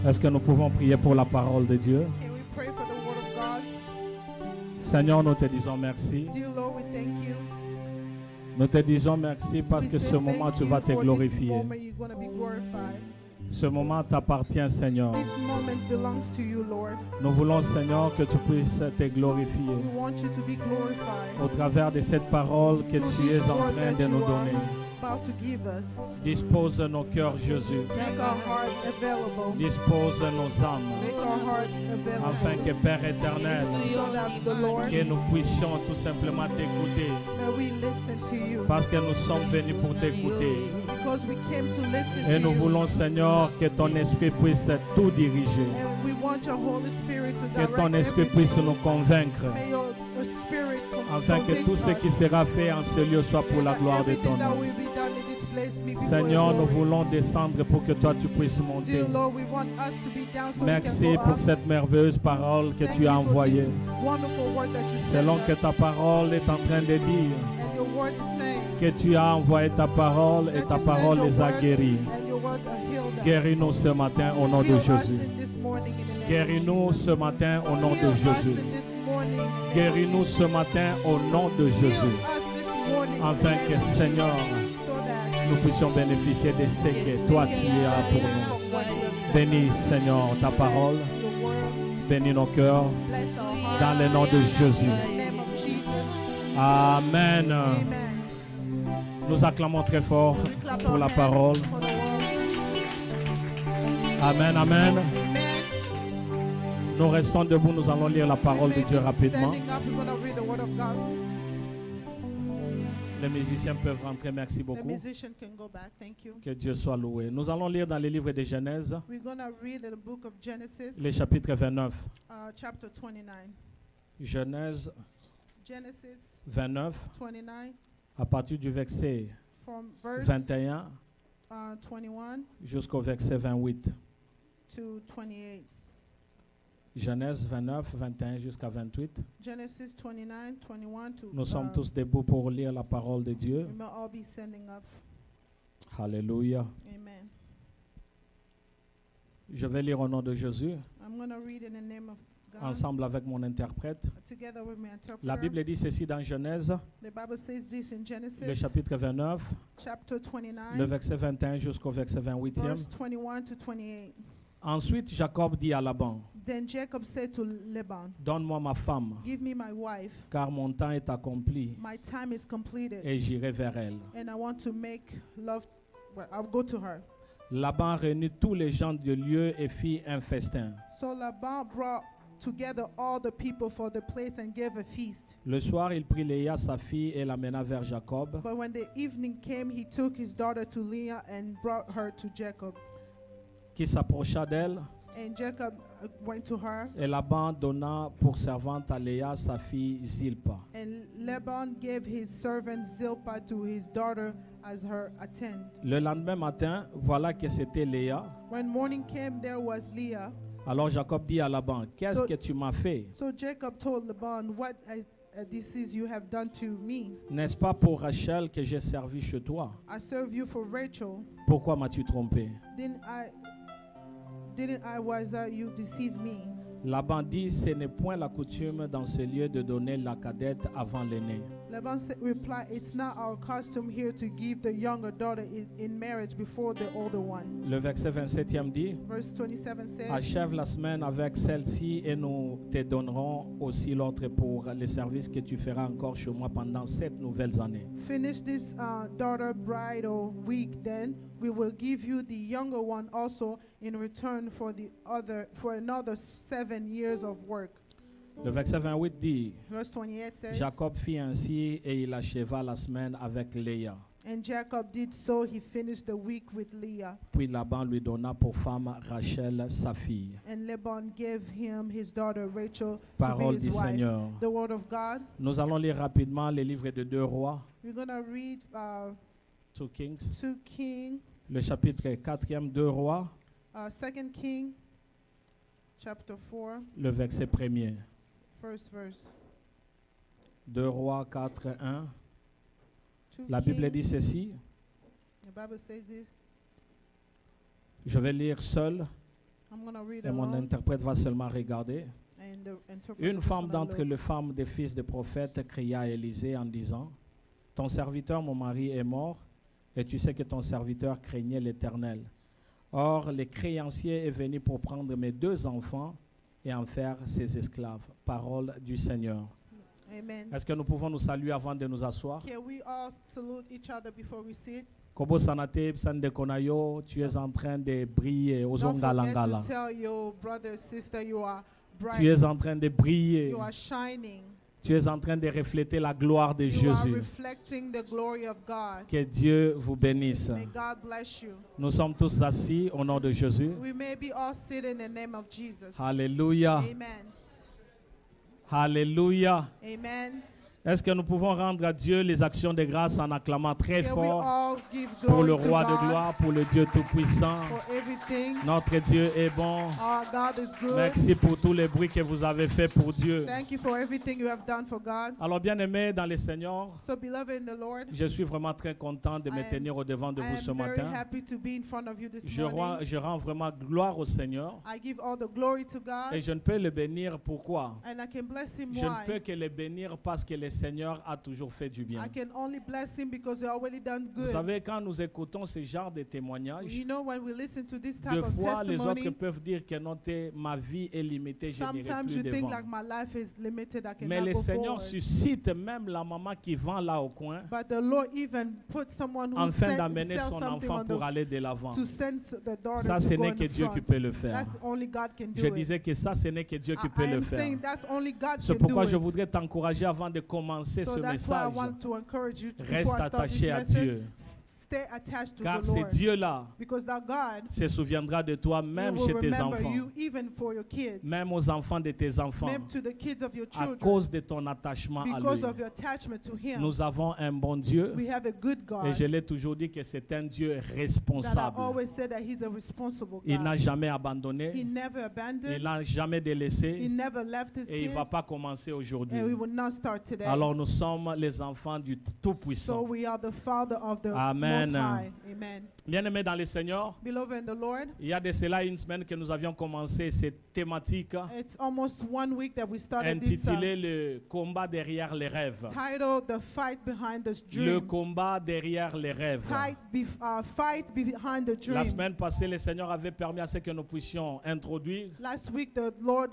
Est-ce que nous pouvons prier pour la parole de Dieu? Can we pray for the word of God? Seigneur, nous te disons merci. Dear Lord, we thank you. Nous te disons merci parce We que say ce moment, thank tu you vas te for this glorifier. moment you're going to be glorified. Ce moment t'appartient, Seigneur. This moment belongs to you, Lord. Nous voulons, Seigneur, que tu puisses te glorifier We want you to be glorified. au travers de cette parole que tu es en train de nous donner. About to give us. Dispose nos cœurs, Jésus. Make our heart available. Dispose nos âmes. Make our heart available. Afin que, Père éternel, So that the Lord, que nous puissions tout simplement t'écouter. that we listen to you. Parce que nous sommes venus pour t'écouter. Because we came to listen Et to nous you. voulons, Seigneur, que ton esprit puisse tout diriger. And we want your Holy Spirit to Que direct ton esprit everything. puisse nous convaincre. May your spirit Afin que convict tout ce us. qui sera fait en ce lieu soit pour la gloire de ton Everything that nom. will be done in this place be before Seigneur, your nous glory. voulons descendre pour que toi tu puisses monter. Dear Lord, we want us to be down so Merci we can go pour up. cette merveilleuse parole que Thank tu you as for envoyée. this wonderful word that you sent Selon que us. ta parole est en train de dire And your word is saying que tu as envoyé ta parole et that ta you sent parole your les a word guéris. and your word healed us. Guéris-nous ce matin au nom de Heal us Jésus. in this morning in the name of Guéris-nous Jesus. ce matin au nom Heal de us Jésus. in this morning in the name of Guéris-nous Jesus. ce matin au nom de Heal Jésus. us this morning in the Afin name que, of Seigneur, Jesus, so that nous puissions bénéficier de ce que toi tu as pour nous. from what you have said. Bénis, Seigneur, ta parole. Bless your word. Bénis nos cœurs. Bless our heart. Dans le nom de Jésus. In the name of Jesus. Amen. Amen. Nous acclamons très fort We clap pour our la hands parole. for the word. Amen, amen. Amen. Nous restons debout, nous allons lire la parole de Remain Dieu rapidement. standing up, we're going to read the word of God. Les musiciens peuvent rentrer, merci The beaucoup. musician can go back. Thank you. Que Dieu soit loué. Nous allons lire dans le livre de Genèse, We're going to read the book of Genesis, le chapitre 29. chapter 29. Genèse Genesis 29, 29, à partir du verset from verse 21 21 jusqu'au verset 28. to 28. Genèse 29, 21 jusqu'à 28. Genesis 29, 21 to Nous sommes tous debout pour lire la parole de Dieu. we may all be standing up. Alléluia. Amen. Je vais lire au nom de Jésus, I'm going to read in the name of God ensemble avec mon interprète. together with my interpreter. La Bible dit ceci dans Genèse, The Bible says this in Genesis le chapitre 29, chapter 29, le verset 21 jusqu'au verset 28e. verse 21 to 28. Ensuite, Jacob dit à Laban, Then Jacob said to Laban, donne-moi ma femme, give me my wife. car mon temps est accompli My time is completed et j'irai vers elle. and I want to make love. Well, I'll go to her. Laban réunit tous les gens du lieu et fit un festin. So Laban brought together all the people for the place and gave a feast. Le soir, il prit Léa, sa fille, et l'amena vers Jacob. But when the evening came, he took his daughter to Leah and brought her to Jacob. Qui s'approcha d'elle, And Jacob went to her, et Laban donna pour servante à Léa, sa fille Zilpa. and Laban gave his servant Zilpah to his daughter as her attend. Le lendemain matin, voilà que c'était Léa. When morning came, there was Leah. Alors Jacob dit à Laban, qu'est-ce So- que tu m'as fait? So Jacob told Laban, what this is you have done to me. N'est-ce pas pour Rachel que j'ai servi chez toi? I serve you for Rachel. Pourquoi m'as-tu trompé? Didn't I wiser you deceive me? Laban dit, ce n'est point la coutume dans ce lieu de donner la cadette avant l'aînée. Laban replied, it's not our custom here to give the younger daughter in marriage before the older one. Le verset 27e dit, Verse 27 says, achève la semaine avec celle-ci et nous te donnerons aussi l'autre pour les services que tu feras encore chez moi pendant 7 nouvelles années. finish this daughter bridal week, then we will give you the younger one also in return for another 7 years of work. Le verset 28 dit, Verse 28 says, Jacob fit ainsi et il acheva la semaine avec Léa. and Jacob did so, he finished the week with Leah. Puis Laban lui donna pour femme Rachel, sa fille. And Laban gave him his daughter Rachel to Parole be du his wife. Seigneur. The word of God. Nous allons lire rapidement les livres de 2 rois, We're going to read 2 Kings, 2 King, le chapitre 4e, 2 rois, 2 King, chapter 4, le verset 1er. first verse. 2 rois 4, 1. 2 La Bible King, dit ceci. the Bible says this. Je vais lire seul I'm going to read et mon along, interprète va seulement regarder. and the interpreter Une is femme gonna d'entre look. les femmes des fils des prophètes cria à Élisée en disant, « Ton serviteur, mon mari, est mort, et tu sais que ton serviteur craignait l'Éternel. Or, le créancier est venu pour prendre mes 2 enfants et en faire ses esclaves. » Parole du Seigneur. Amen. Est-ce que nous pouvons nous saluer avant de nous asseoir? Can we all salute each other before we sit? Kobo Sanate, Psande Konayo, tu es en train de briller aux Don't forget Ongalangala. to tell your brother, sister, you are Tu bright, es en train de briller. you are shining, Tu es en train de refléter la gloire de you are Jésus. reflecting the glory of God. Que Dieu vous bénisse. May God bless you. Nous sommes tous assis au nom de Jésus. We may be all seated in the name of Jesus. Alléluia. Amen. Alléluia. Amen. Est-ce que nous pouvons rendre à Dieu les actions de grâce en acclamant très Can we fort all give pour le glory to roi de God gloire, pour le Dieu tout-puissant? for everything? Notre Dieu est bon. Our God is good. Merci pour tous les bruits que vous avez fait pour Dieu. Thank you for everything you have done for God. Alors, bien-aimés dans le Seigneur, So, beloved in the Lord, je suis vraiment très content de me I am- tenir au devant de I vous ce am very matin. happy to be in front of you this Je morning. rends vraiment gloire au Seigneur I give all the glory to et God, je ne peux le bénir pourquoi? and I can bless Him. Je ne peux Why? que le bénir parce que le Seigneur a toujours fait du bien. I can only bless Him because He already done Vous good. savez, quand nous écoutons ce genre de témoignages, You know, when we listen to this type deux of fois les autres testimony, peuvent dire que non, ma vie est limitée, je n'irai sometimes plus you think devant. like my life is limited, I Mais cannot le go Seigneur forward. suscite même la maman qui vend là au coin But the Lord even put someone who afin d'amener sells son something enfant on pour the, aller de l'avant. to send the daughter Ça, to ce go n'est in que the Dieu front. qui peut le faire. That's only God can do Je it. disais que ça, ce n'est que Dieu qui peut I le am faire. saying that's only God C'est can do pourquoi je it. voudrais t'encourager avant de commencer So ce that's why I message. want to encourage you to, Reste before I start this attaché à message, Dieu. stay attached to Car the c'est Lord. Dieu-là Because that God se souviendra de toi He même will chez tes remember enfants, you even for your kids, même aux enfants de tes enfants, même to the kids of your à children, cause de ton attachement à because lui. of your attachment to Him. Nous avons un bon Dieu We have a good et God je l'ai toujours dit que c'est un Dieu that I responsable. always said that He's a responsible Il n'a God. jamais He abandonné, never il abandoned. n'a jamais He délaissé never left His et il ne kid, va pas commencer aujourd'hui. and we will not start today. Alors nous sommes les enfants du So Tout-Puissant. we are the Father of the Amen. Most High. Amen. Bien-aimés dans le Seigneur, Beloved in the Lord, il y a de cela une semaine que nous avions commencé cette thématique it's almost 1 week that we started this intitulée Le combat derrière les rêves. title, The Fight Behind the Le Dream. combat derrière les rêves. Fight behind the La dream. semaine passée, le Seigneur avait permis à ce que nous puissions introduire Last week, the Lord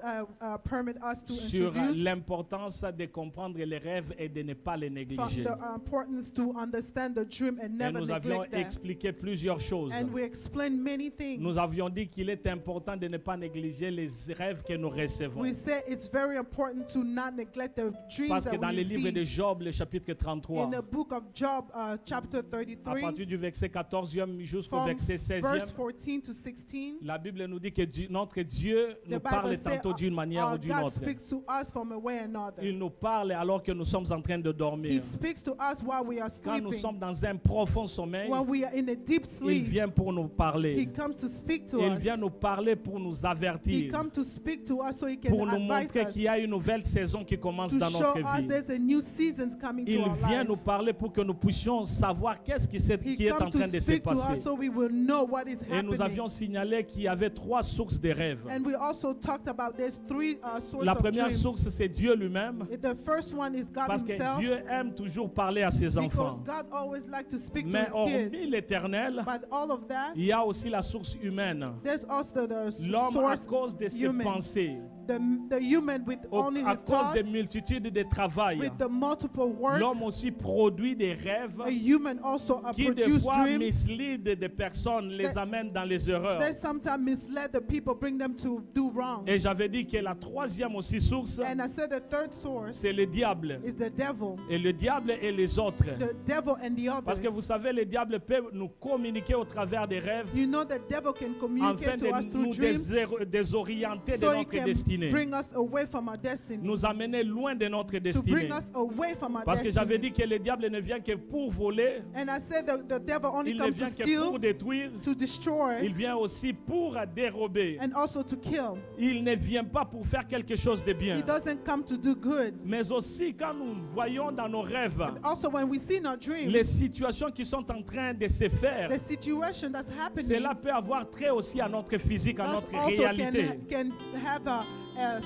permitted us to sur introduce l'importance de comprendre les rêves et de ne pas les négliger. the importance to understand the dream and Et never nous avions neglect that. expliqué plusieurs choses. And we explained many things. Nous avions dit qu'il est important de ne pas négliger les rêves que nous recevons. We said it's very important to not neglect the dreams Parce que that dans we le livre de receive. Job, le chapitre 33, In the book of Job, chapter à 33, partir du verset 14e jusqu'au from verset verse 16e, 14 to 16, la Bible nous dit que notre Dieu the nous Bible parle says tantôt d'une manière ou d'une God autre. speaks to us from a way or another. Il nous parle alors que nous sommes en train de He dormir. speaks to us while we are Quand nous sleeping. sommes dans un profond sommeil, When we are in a deep il sleep, vient pour nous He parler. comes to speak to Il us. vient nous parler pour nous He avertir, comes to speak to us so He can pour nous advise montrer us, qu'il y a une nouvelle saison qui commence to dans show notre us vie. there's a new season coming to Il our vient life. nous parler pour que nous puissions savoir qu'est-ce qui He est en comes train to de se speak to us passer. so we will know what is Et nous avions happening. signalé qu'il y avait 3 sources de rêves. And we also talked about there's 3 sources La of première dreams. source, c'est Dieu lui-même, The first one is God parce que Himself, Dieu aime toujours parler à ses because enfants. God always likes to speak to Mais His hormis kids. l'éternel, But all of that, il y a aussi la source humaine. there's also the L'homme, à source, cause de ses human. pensées, the human with only à his cause des thoughts, multitudes de travail, with the multiple work. l'homme aussi produit des rêves A human also qui des produce fois dreams. mislead des personnes, les That- amènent dans les erreurs. They sometimes misled the people, bring them to do wrong. Et j'avais dit que la troisième aussi source, And I said the third source c'est le diable. is the devil. Et le diable et les autres. The devil and the Parce que vous others. savez, le diable peut nous communiquer au travers des rêves You know the devil can afin communicate to us de through nous dreams désorienter de so he notre can destinée. destinée, bring us away from our destiny, nous amener loin de notre to destinée. bring us away from our Parce que j'avais destiny. dit que le diable ne vient que pour voler, And I said the devil only il ne comes to vient que steal, pour détruire, to destroy, il vient aussi pour dérober. and also to kill. Il ne vient pas pour faire quelque chose de bien. He doesn't come to do good. Mais aussi quand nous voyons dans nos rêves Also, when we see in our les dreams, situations qui sont en train de se faire, the situation that's happening, cela peut avoir trait aussi à notre physique, à that notre also réalité. can have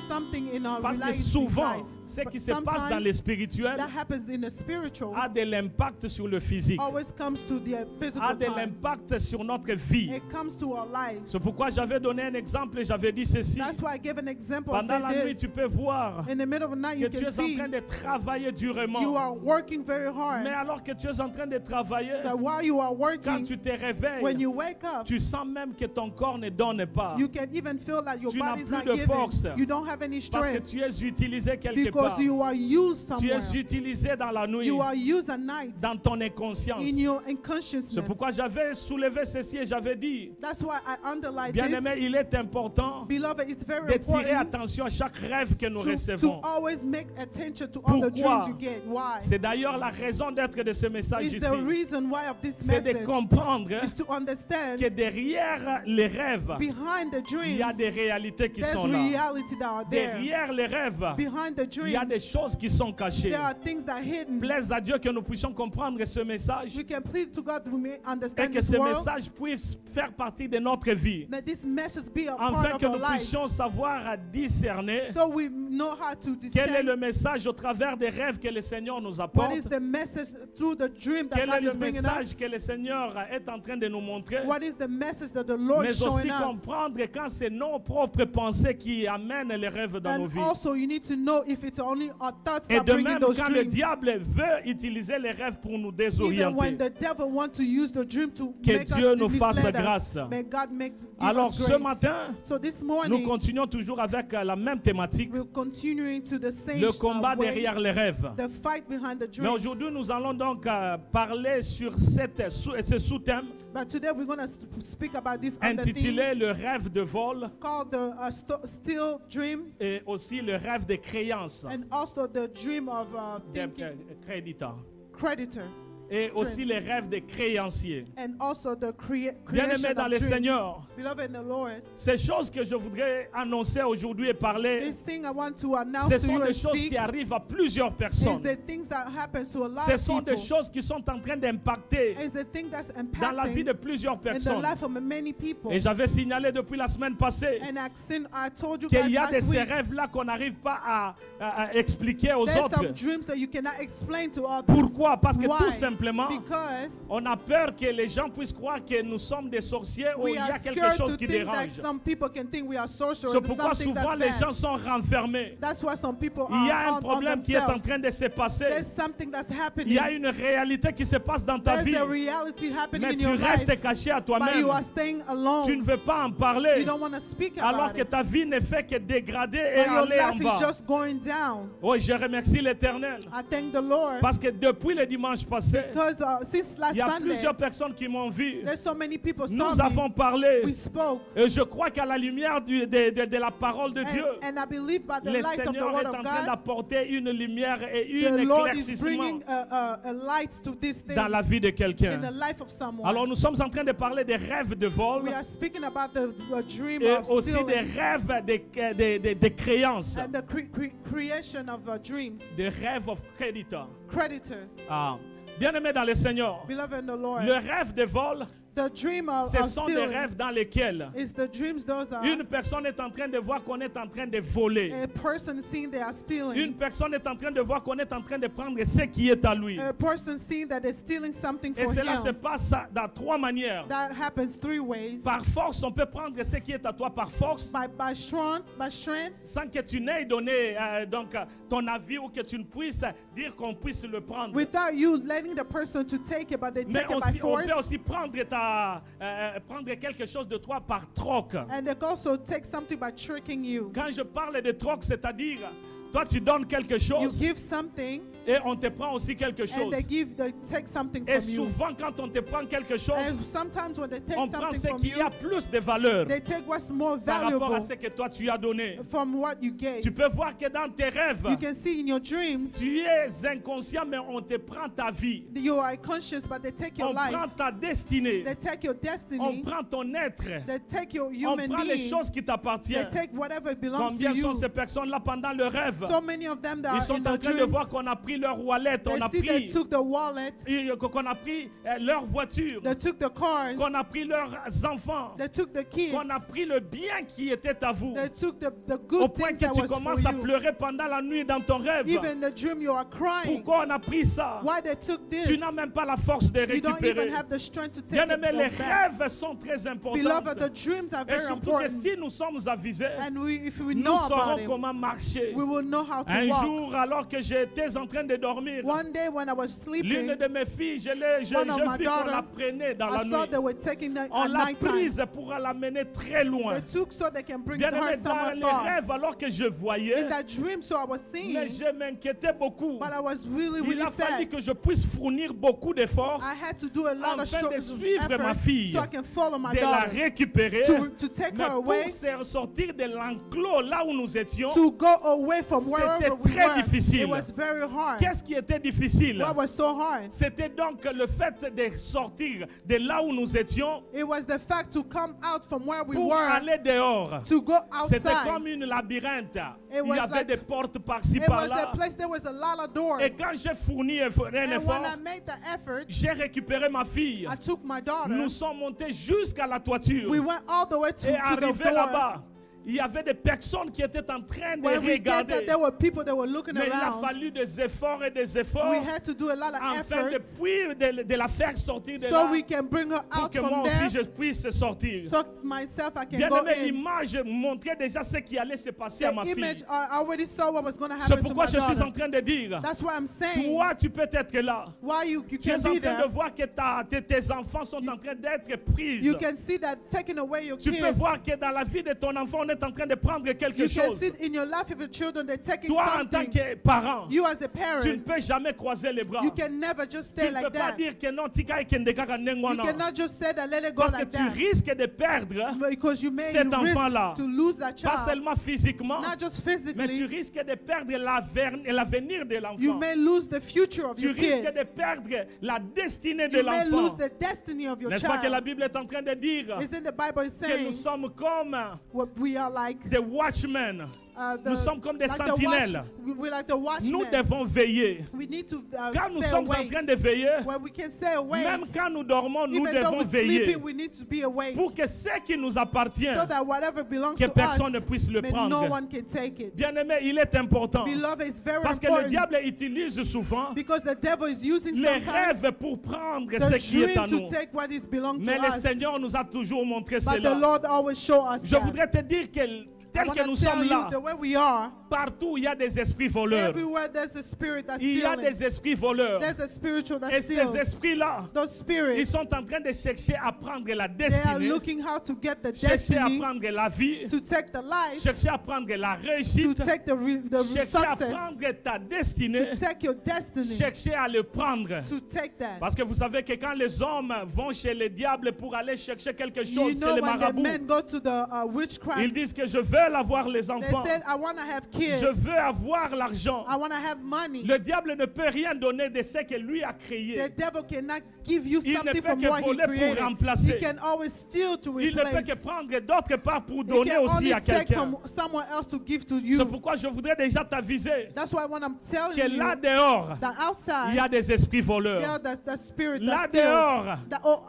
something in our Parce que life. souvent, ce But qui se passe dans sometimes le spirituel that happens in the spiritual a de l'impact sur le physique, always comes to the a physical de time. l'impact sur notre vie. It comes to our lives. C'est pourquoi j'avais donné un exemple et j'avais dit ceci. That's why I gave an example. I Pendant la said nuit, tu this. peux voir In the middle of the night, que you tu can es en see train de travailler you durement. are working very hard. Mais alors que tu es en train de travailler, That while you are quand working, tu te when réveilles, you wake up, tu sens même que ton corps ne donne pas. you can even feel that your Tu n'as body's plus not de giving. force. You don't have any Parce que strength tu es utilisé quelque because part. you are used Tu somewhere. es utilisé dans la nuit, You are used at night dans ton inconscience. in your C'est unconsciousness. pourquoi j'avais soulevé ceci et j'avais dit, That's why I underline bien-aimé, this. il est important Beloved, it's very d'attirer important attention à chaque rêve que nous to recevons. always make attention to all the Pourquoi? dreams you get. Why? C'est d'ailleurs la raison d'être de ce message It's ici. the reason why of this C'est de message comprendre is to understand que derrière les rêves, behind the il y a dreams, des réalités qui there's sont là. reality that are there. Derrière les rêves, Behind the il y a des dreams, choses qui sont cachées. there are things that are hidden. Plaise à Dieu que nous puissions comprendre ce message We can please to God we may et understand que this ce world, message puisse faire partie de notre vie, that this message be a afin part que of nous our lives, puissions savoir discerner so we know how to quel est discern le message au travers des rêves que le Seigneur nous what apporte, is the message through the dream that quel est God le is bringing message us, que le Seigneur est en train de nous montrer, what is the message that the Lord is mais aussi showing us. comprendre quand c'est nos propres pensées qui amènent les rêves dans nos And vies. also you need to know if it's only our thoughts Et that de bring in même, those quand le dreams. diable veut utiliser les rêves pour nous Even when désorienter. the devil wants to use the dream to Que make Dieu us nous fasse mislead us, grâce. may God give Alors us ce grace. matin, So this nous morning, continuons toujours avec la même thématique, we're continuing to the same le combat way, derrière les rêves. the fight behind the Mais dreams. aujourd'hui, nous allons donc parler sur ce sous-thème But today we're going to speak about this other thing intitulé le rêve de vol called the still dream, et aussi le rêve de créance, and also the dream of thinking créditeur, creditor, et aussi les rêves de créanciers. and also the Bien-aimés creation dans of le dreams. Seigneur, Beloved in the Lord, ces choses que je voudrais annoncer aujourd'hui et parler, this thing I want to announce ce to sont you des and choses speak qui arrivent à plusieurs is personnes. the things that happens to a lot Ce of sont des people. choses qui sont en train d'impacter Is the thing that's dans la vie impacting de plusieurs in the personnes. life of many people. Et j'avais signalé depuis la semaine passée And I told you qu'il guys y a de last ces week, rêves-là qu'on n'arrive pas à expliquer aux there's autres. some dreams that you cannot explain to others. Pourquoi? Parce que Why? tout simplement, Because on a peur que les gens puissent croire que nous sommes des sorciers ou il we y are a quelque scared chose to qui think that dérange. some people can think we are sorcerers. C'est or pourquoi something souvent that's les bad. gens sont renfermés. That's why some people Il y a are un problème on qui est en themselves. train de se passer. There's something that's Il happening. y a une réalité qui se passe dans ta There's vie, a reality happening mais in tu your life, restes caché à but toi-même. you are staying alone. Tu ne veux pas en parler, You don't want to speak alors about que it. ta vie ne fait que dégrader et But your aller en life bas. is just going down. Oh, je remercie l'Éternel. I thank the Lord Parce que depuis le dimanche passé, because since last il y a Sunday, plusieurs personnes qui m'ont vu. there's so many people Nous saw me. avons parlé. We spoke. Et je crois qu'à la lumière de la parole de Dieu, And I believe by the le light of the Seigneur word est of en train God, d'apporter une lumière et the un Lord is éclaircissement bringing a light to this thing dans la vie de in the quelqu'un. life of someone. Alors nous sommes en train de parler des rêves de vol We are speaking about the dream et of aussi des stealing rêves de créances, and the creation of dreams. des rêves of creditor. Creditor, Ah. Bien-aimés dans le Seigneur, beloved in the Lord, le rêve de vol, the dream of ce sont des stealing rêves dans lesquels is the dreams those are une personne est en train de voir qu'on est en train de voler. a person seeing they are stealing. Une personne est en train de voir qu'on est en train de prendre ce qui est à lui. A person seeing that they're stealing something Et for cela se him. passe dans trois manières. That happens three ways. Par force, on peut prendre ce qui est à toi par force, By strength, sans que tu n'aies donné ton avis ou que tu ne puisses dire qu'on puisse le prendre. without you letting the person to take it, but they Mais take it by aussi, on force. peut aussi prendre quelque chose de toi par troc. And they also take something by tricking you. Quand je parle de troc, c'est-à-dire, toi tu donnes quelque You chose give something, Et on te prend aussi quelque and chose. they take something Et from you. souvent, quand on te prend quelque chose, And sometimes when they take on prend something ce from qui you, a plus de valeur they take what's more par rapport à valuable ce que toi tu as donné. from what you gave. Tu peux voir que dans tes rêves, You can see in your dreams, tu es inconscient, mais on te prend ta vie. you are conscious, but they take your On prend life. ta destinée. They take your On destiny. prend ton être. They take your On human prend les being. choses qui They t'appartiennent. take whatever belongs Combien to sont you. ces personnes-là pendant le rêve? So many of them that Ils are sont in en the train de dreams, voir qu'on a pris leur wallet, they on a see they pris, took the wallet, qu'on a pris leur voiture, they took the cars, qu'on a pris leurs enfants, they took the kids, qu'on a pris le bien qui était à vous. they took the Au good point things que that tu was for commences à you. pleurer pendant la nuit dans ton rêve. Even the dream you are crying. Pourquoi on a pris ça? Why they took this? Tu n'as même pas la force de You don't even récupérer. have the strength to take Bien aimé, les it back. rêves sont très importants. Beloved, the dreams are Et very surtout que important. si nous sommes avisés, And if we nous know saurons about it, comment marcher. we will know how to Un walk. jour, alors que j'étais en train de dormir, One day when I was sleeping, l'une de mes filles, je One of my vis qu'on la daughter, prenait dans la I saw nuit. they were taking the On at l'a nighttime. prise pour la mener très loin. They took so they can bring Bien her aimé, dans somewhere les far. rêves, alors que je voyais, In that dream, so I was seeing, mais je m'inquiétais beaucoup. but I was really, Il really a fallu sad. que je puisse fournir beaucoup d'efforts I had to do a lot of afin de suivre ma effort fille, so I can follow my de la daughter, récupérer, to take mais her pour away, sortir de l'enclos là où nous étions. to go away from wherever we très were. difficile. It was very hard. Qu'est-ce qui était difficile? What was so hard? C'était donc le fait de sortir de là où nous étions It was the fact to come out from where we pour were, aller dehors. to go C'était outside. comme une labyrinthe. It Il y was avait like- des portes par-ci It was a par-là. place, there was a lot of doors. Et quand j'ai fourni un And when effort, I made the effort, j'ai récupéré ma fille. I took my daughter. Nous sommes montés jusqu'à la toiture. We went all the way to Et the arrivé door. là-bas, il y avait des personnes qui étaient en train de When we get regarder. there, there were people that were looking Mais il a around. fallu des efforts et des efforts We had to do a lot of afin efforts de la faire sortir de so là we can bring her pour out que moi from aussi there. je puisse sortir. So myself, I can Bien go aimé, in. l'image montrait déjà ce qui allait se passer à ma The fille. image, I already saw what was going to C'est happen to pourquoi my je suis en daughter. train de dire, That's why I'm saying, toi tu peux être là. why you Tu can es en be train de there. voir que tes enfants sont en train d'être prises. You can see that taking away your Tu peux kids. voir que dans la vie de ton enfant, on est en train de prendre quelque You can chose. see in your life of your children, they're taking Toi, en tant something. que parent, You as a tu ne parent, peux jamais croiser les bras. you can never just Tu stay ne peux like pas that. dire que non, tika ekende kaka You nengwana. cannot just say that, let it go Parce que like tu that. risques de perdre, Because you may cet risk enfant-là. to lose that pas child, seulement physiquement, not just mais tu physically. risques de perdre l'avenir de You l'enfant. may lose the future of Tu your risques kid. de perdre la destinée de You may lose l'enfant. the destiny of your N'est-ce pas que la child. Bible est en train de dire Isn't the Bible que saying nous sommes comme what we are like? des watchmen. Nous sommes comme des like sentinelles. we're like the watchmen. Nous devons veiller. We need to Quand nous stay sommes en awake. train de veiller, When we can stay awake, même quand nous dormons, nous even though devons we're veiller sleeping, we need to be awake. pour que ce qui nous appartient, So that whatever belongs que to personne ne us, puisse le may no prendre. one can take it. Bien aimé, il est important. Beloved, it's very Parce que le important diable utilise souvent because the devil is using les sometimes rêves pour prendre the ce qui est à dream nous. to take what is belong Mais to le us. Seigneur nous a toujours montré But the cela. Lord always show us Je that. voudrais te dire que I tel que wanna nous tell sommes you là, the way we are, partout il y a des esprits voleurs. everywhere there's a spirit that's Il y a stealing. des esprits voleurs. There's a spiritual Et that ces steals. esprits-là, Those ils spirits, sont en train de chercher à prendre la they are destinée, looking how to get the chercher à destiny, prendre la vie, to take the life, chercher à prendre la to réussite, take the chercher à success, prendre ta destinée, to take your destiny, chercher à le prendre. to take that. Parce que vous savez que quand les hommes vont chez le diable pour aller chercher quelque You chose, know chez les when the marabouts, men go to the witchcraft, ils disent que je veux avoir les they enfants, said, I want to have kids, je veux avoir l'argent. I want to have money. Le diable ne peut rien donner de ce que lui a créé. The devil cannot give you Il ne something peut from que what he voler pour created. remplacer. He can always steal to Il ne peut replace. que prendre d'autre part pour He donner can aussi only à take quelqu'un. from someone else to give to C'est you. pourquoi je voudrais déjà t'aviser That's why when I'm telling que you là dehors, that il y outside, a des esprits there voleurs. are the spirit Là that steals. dehors,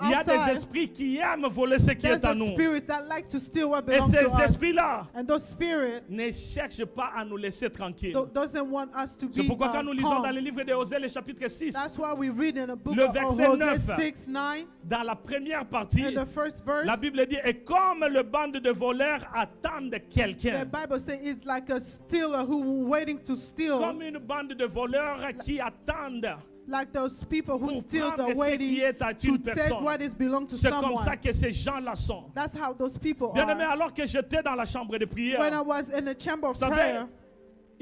il y a des Outside, esprits qui aiment voler ce qui there's est à the nous. spirits that like to steal what Et belongs to ces us. esprits-là And those spirits ne cherchent pas à nous laisser tranquilles. doesn't want us to C'est be pourquoi quand nous lisons calm. dans le livre de Osée, le chapitre 6, That's why we read in the book Le of verset Hosea 9. 6, 9, dans la première partie, in the first verse, la Bible dit, et comme le bande de voleurs attendent the quelqu'un, Bible says it's like a stealer who waiting to steal. comme une bande de voleurs qui attendent, Like those people who pour steal prendre the ce waiting qui est à to une take personne. what is belong to C'est comme someone. ça que ces gens-là sont. That's how those people Bien aimé, are. alors que j'étais dans la chambre de When I prière, was in the chamber of vous savez, prayer,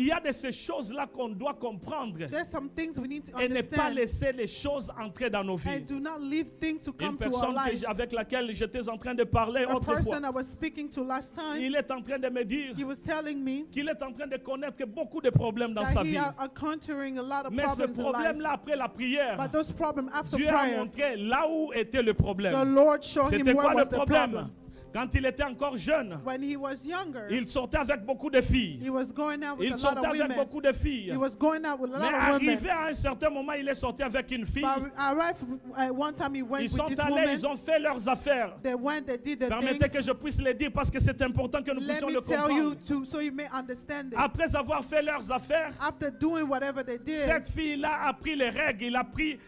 Il y a de ces choses-là qu'on doit comprendre There's some things we need to et ne pas understand. laisser les choses entrer dans nos vies. And do not leave things to Une come to our personne life. avec laquelle j'étais en train de parler A autrefois, person I was speaking to last time, il est en train de me dire he was telling me qu'il est en train de connaître beaucoup de problèmes dans sa that he vie. are encountering a lot of Mais ce problems in life. problème-là, après la prière, But those problems after Dieu a prayer, montré là où était le the problème. Lord showed him C'était where quoi le was the problème? problem. Quand il était encore jeune, When he was younger, il sortait avec beaucoup de filles. he was going out with Il a lot sortait of avec women. beaucoup de filles. He was going out with a Mais lot of women. arrivé à un certain moment, il est sorti avec une fille. But arrived one time he went Ils with sont this allés, woman. ils ont fait leurs affaires. They went, they did the Permettez things. que je puisse le dire parce que c'est important que nous Let puissions me le tell you comprendre. so you may understand it. Après avoir fait leurs affaires, After doing whatever they did, cette fille-là a pris les règles, il a pris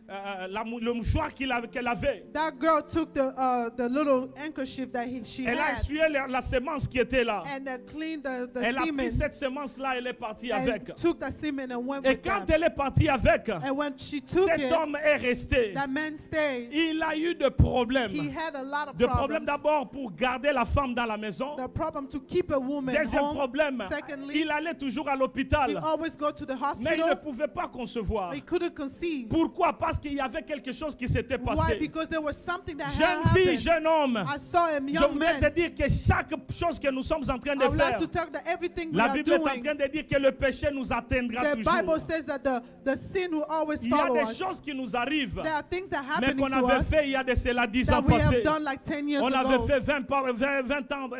le mouchoir qu'elle avait. that girl took the little handkerchief that she Elle a had essuyé la sémence qui était là. and cleaned the Elle a semen pris cette sémence-là, elle est partie avec. and took the semen and went Et with quand them. elle est partie avec, And when she took cet it, homme est resté. that man stayed. Il a eu des problèmes. He had a lot of Des problèmes problems. d'abord pour garder la femme dans la maison. The problem to keep a woman Deuxième home. problème, Secondly, il allait toujours à he l'hôpital. always go to the Mais il ne hospital. pouvait pas concevoir. He couldn't conceive. Pourquoi? Parce qu'il y avait quelque chose qui s'était Why? passé. Because there was something that had Jeune fille, happened. jeune homme, I saw him, je young voudrais te man. dire que chaque chose que nous sommes en train I de would like faire, to tell that everything we la are Bible est en doing, train de dire que le péché nous atteindra the toujours. Bible says that the sin will always Il y a follow des us. choses qui nous arrivent, There are things that mais happen qu'on to avait us fait il y a de cela 10 ans that we have passés. done like 10 years On avait ago. fait 20 ans,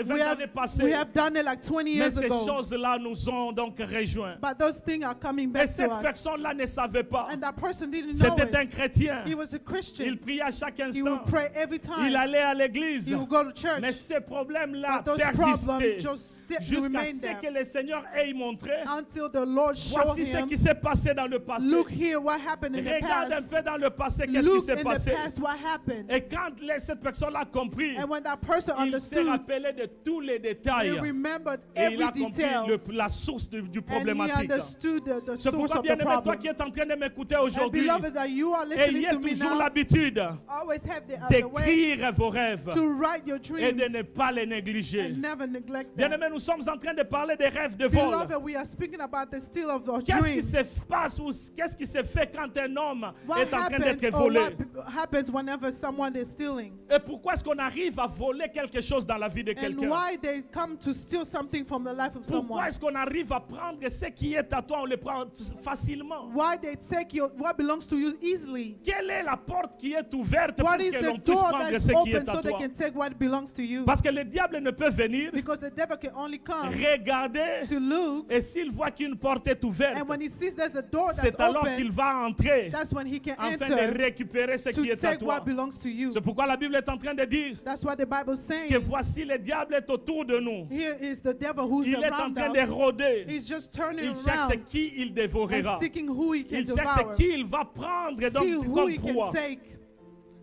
20 années passées. We have done it like 20 Mais years ces ago. choses-là nous ont donc rejoints. But those things are coming Et back to cette us. personne-là ne savait pas. And that person didn't know C'était un it. chrétien. He was a Christian. Il priait à chaque He instant. would pray every time. Il allait à l'église. He would go to church. Mais ces problèmes-là But those persistaient problems just jusqu'à remain ce there que le Seigneur ait montré. until the Lord showed Voici ce him, qui s'est passé dans le passé. look here what happened in the Regarde un past. peu dans le passé qu'est-ce qui Look s'est in the passé. past what happened. Et quand cette personne a compris, And when that person il s'est understood, rappelé de tous les he détails. remembered Et il every a compris detail. la source du And he problématique. understood the C'est source pourquoi, of the bien-aimé, toi problem. qui es en train de m'écouter And aujourd'hui, beloved, that you are listening ayez to me toujours now, l'habitude always have the way d'écrire vos rêves to write your et de dreams ne pas les négliger. and never neglect them. Bien-aimé, nous sommes en train de parler des rêves de vol. Beloved, we are speaking about the steal of our Qu'est-ce qui dreams. se passe ou qu'est-ce qui se fait quand un homme What est en train d'être happens, or volé? what happens whenever someone is stealing? Et pourquoi est-ce qu'on arrive à voler quelque chose dans la vie de And quelqu'un? why they come to steal something from the life of Pourquoi someone? est-ce qu'on arrive à prendre ce qui est à toi, on le prend facilement? Why they take what belongs to you easily? Quelle est la porte qui est ouverte pour What is que the l'on puisse door prendre that's ce qui open est à so they toi? can take what belongs to you? Parce que le diable ne peut venir, Because the devil can only come regarder, to look, et s'il voit qu'une porte est ouverte, and when he sees there's a door that's c'est alors qu'il open, va entrer that's when he can afin de enter récupérer ce qui to est à take toi. what belongs to you. C'est pourquoi la Bible est en train de dire That's what the Bible's saying. que voici le diable est autour de nous. Here is the devil who's Il est en around train de us. rôder. He's just turning Il cherche around qui il dévorera. and seeking who he can Il cherche devour. qui il va prendre See donc who comme he can proie. take.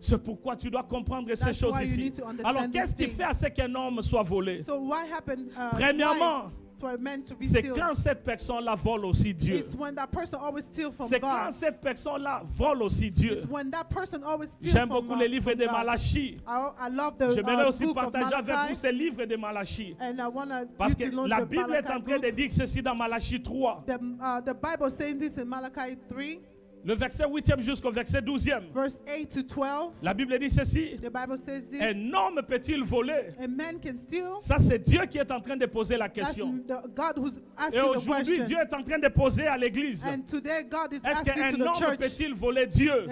C'est pourquoi tu dois comprendre ces That's choses why you ici. need to understand Alors, qu'est-ce qui these fait à ce qu'un homme soit volé? So what happened? Premièrement, why for men to be c'est steal? quand cette personne-là vole aussi Dieu. It's when that person always steal from C'est quand God. cette personne-là vole aussi Dieu. It's when that person always steal J'aime from beaucoup le livre from de God. Malachie. I love the J'aimerais aussi book of partager avec vous Malachi, ce livre de Malachie. and I want Parce you que to know la the Bible est en Malachi train de book. dire ceci dans Malachie 3, The Bible saying this in Malachi 3, le verset 8e jusqu'au verset 12e. verse 8 to 12. La Bible dit ceci. The Bible says this: Un homme peut-il voler? a man can steal. Ça, c'est Dieu qui est en train de poser la That's question. the God who's Et asking the aujourd'hui, question. Dieu est en train de poser à l'église. And today God is Est-ce asking to qu'un the homme church: peut-il voler Dieu?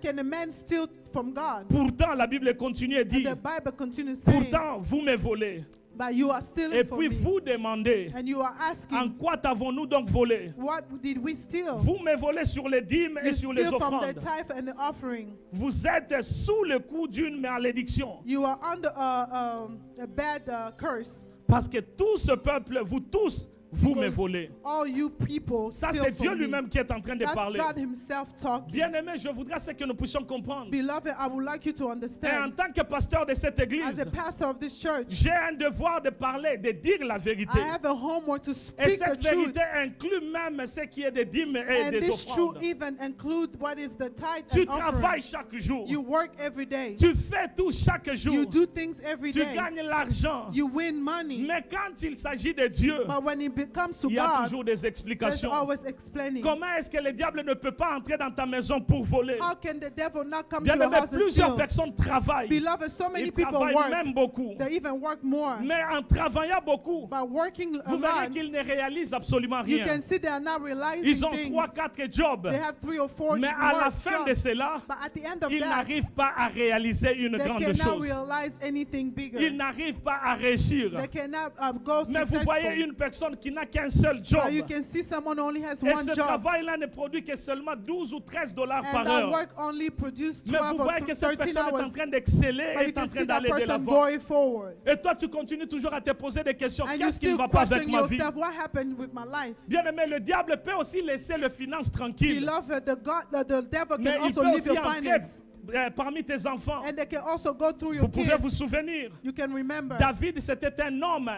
can a man steal from God? Pourtant, la Bible continue et And dit, the Bible continues saying, pourtant, vous me volez. but you are stealing Et from puis me. vous demandez, And you are en asking, quoi t'avons-nous donc volé? what did we steal? Vous me volez sur les dîmes et You sur les steal from the offrandes. tithe and the offering. Vous êtes sous le coup d'une malédiction. You are under a bad curse. Parce que tout ce peuple, vous tous, vous me because volez. all you people Ça, steal c'est Dieu from me. lui-même qui est en train de That's parler. God himself talking. Bien-aimé, je voudrais ce que nous puissions comprendre. Beloved, I would like you to Et en understand, tant que pasteur de cette as église, a pastor of this church, j'ai un devoir de parler, de dire la vérité. I have a homework to Et speak the cette truth. vérité inclut même ce qui est des dîmes et And des this truth offrandes. even include what is the tithe Tu and offering. travailles chaque jour. You work every day. Tu fais tout chaque You jour. do things every Tu day. gagnes l'argent. You win money. Mais quand il s'agit de Dieu, But when it comes to il y a God, toujours des there's explications. always explaining. Comment est-ce que le diable ne peut pas entrer dans ta maison pour voler? How can the devil not come to Bien your aimé, house and plusieurs steal? personnes travaillent. Beloved, so many Ils people travaillent work. même beaucoup. They even work more. Mais en travaillant beaucoup, By working a vous verrez lot, qu'ils ne réalisent absolument you rien. can see they are not realizing Ils ont things. 3-4 jobs. They have 3 or 4 Mais à la work fin de jobs. cela, But at the end of ils that, n'arrivent pas à réaliser une they grande cannot chose. realize anything bigger. Ils n'arrivent pas à réussir. They cannot go Mais vous voyez successful. une personne qui n'a qu'un seul job. But you can see someone who only has Et one ce job. travail-là ne produit que seulement 12 ou 13 dollars And par that heure. work only produce Mais 12 vous or voyez que cette 13 personne est en hours. train d'exceller But et you est en can train see that d'aller de person l'avant. going forward. Et toi, tu continues toujours à te poser des questions. And you Qu'est-ce qui ne still va pas avec question ma vie? yourself, what happened with my life? Bien aimé, le diable peut aussi laisser le finance tranquille. Beloved, the devil Mais can il also peut leave aussi your entrer finance. parmi tes enfants. And they can also go through your Vous pouvez kids. vous souvenir. You can remember. David, c'était un homme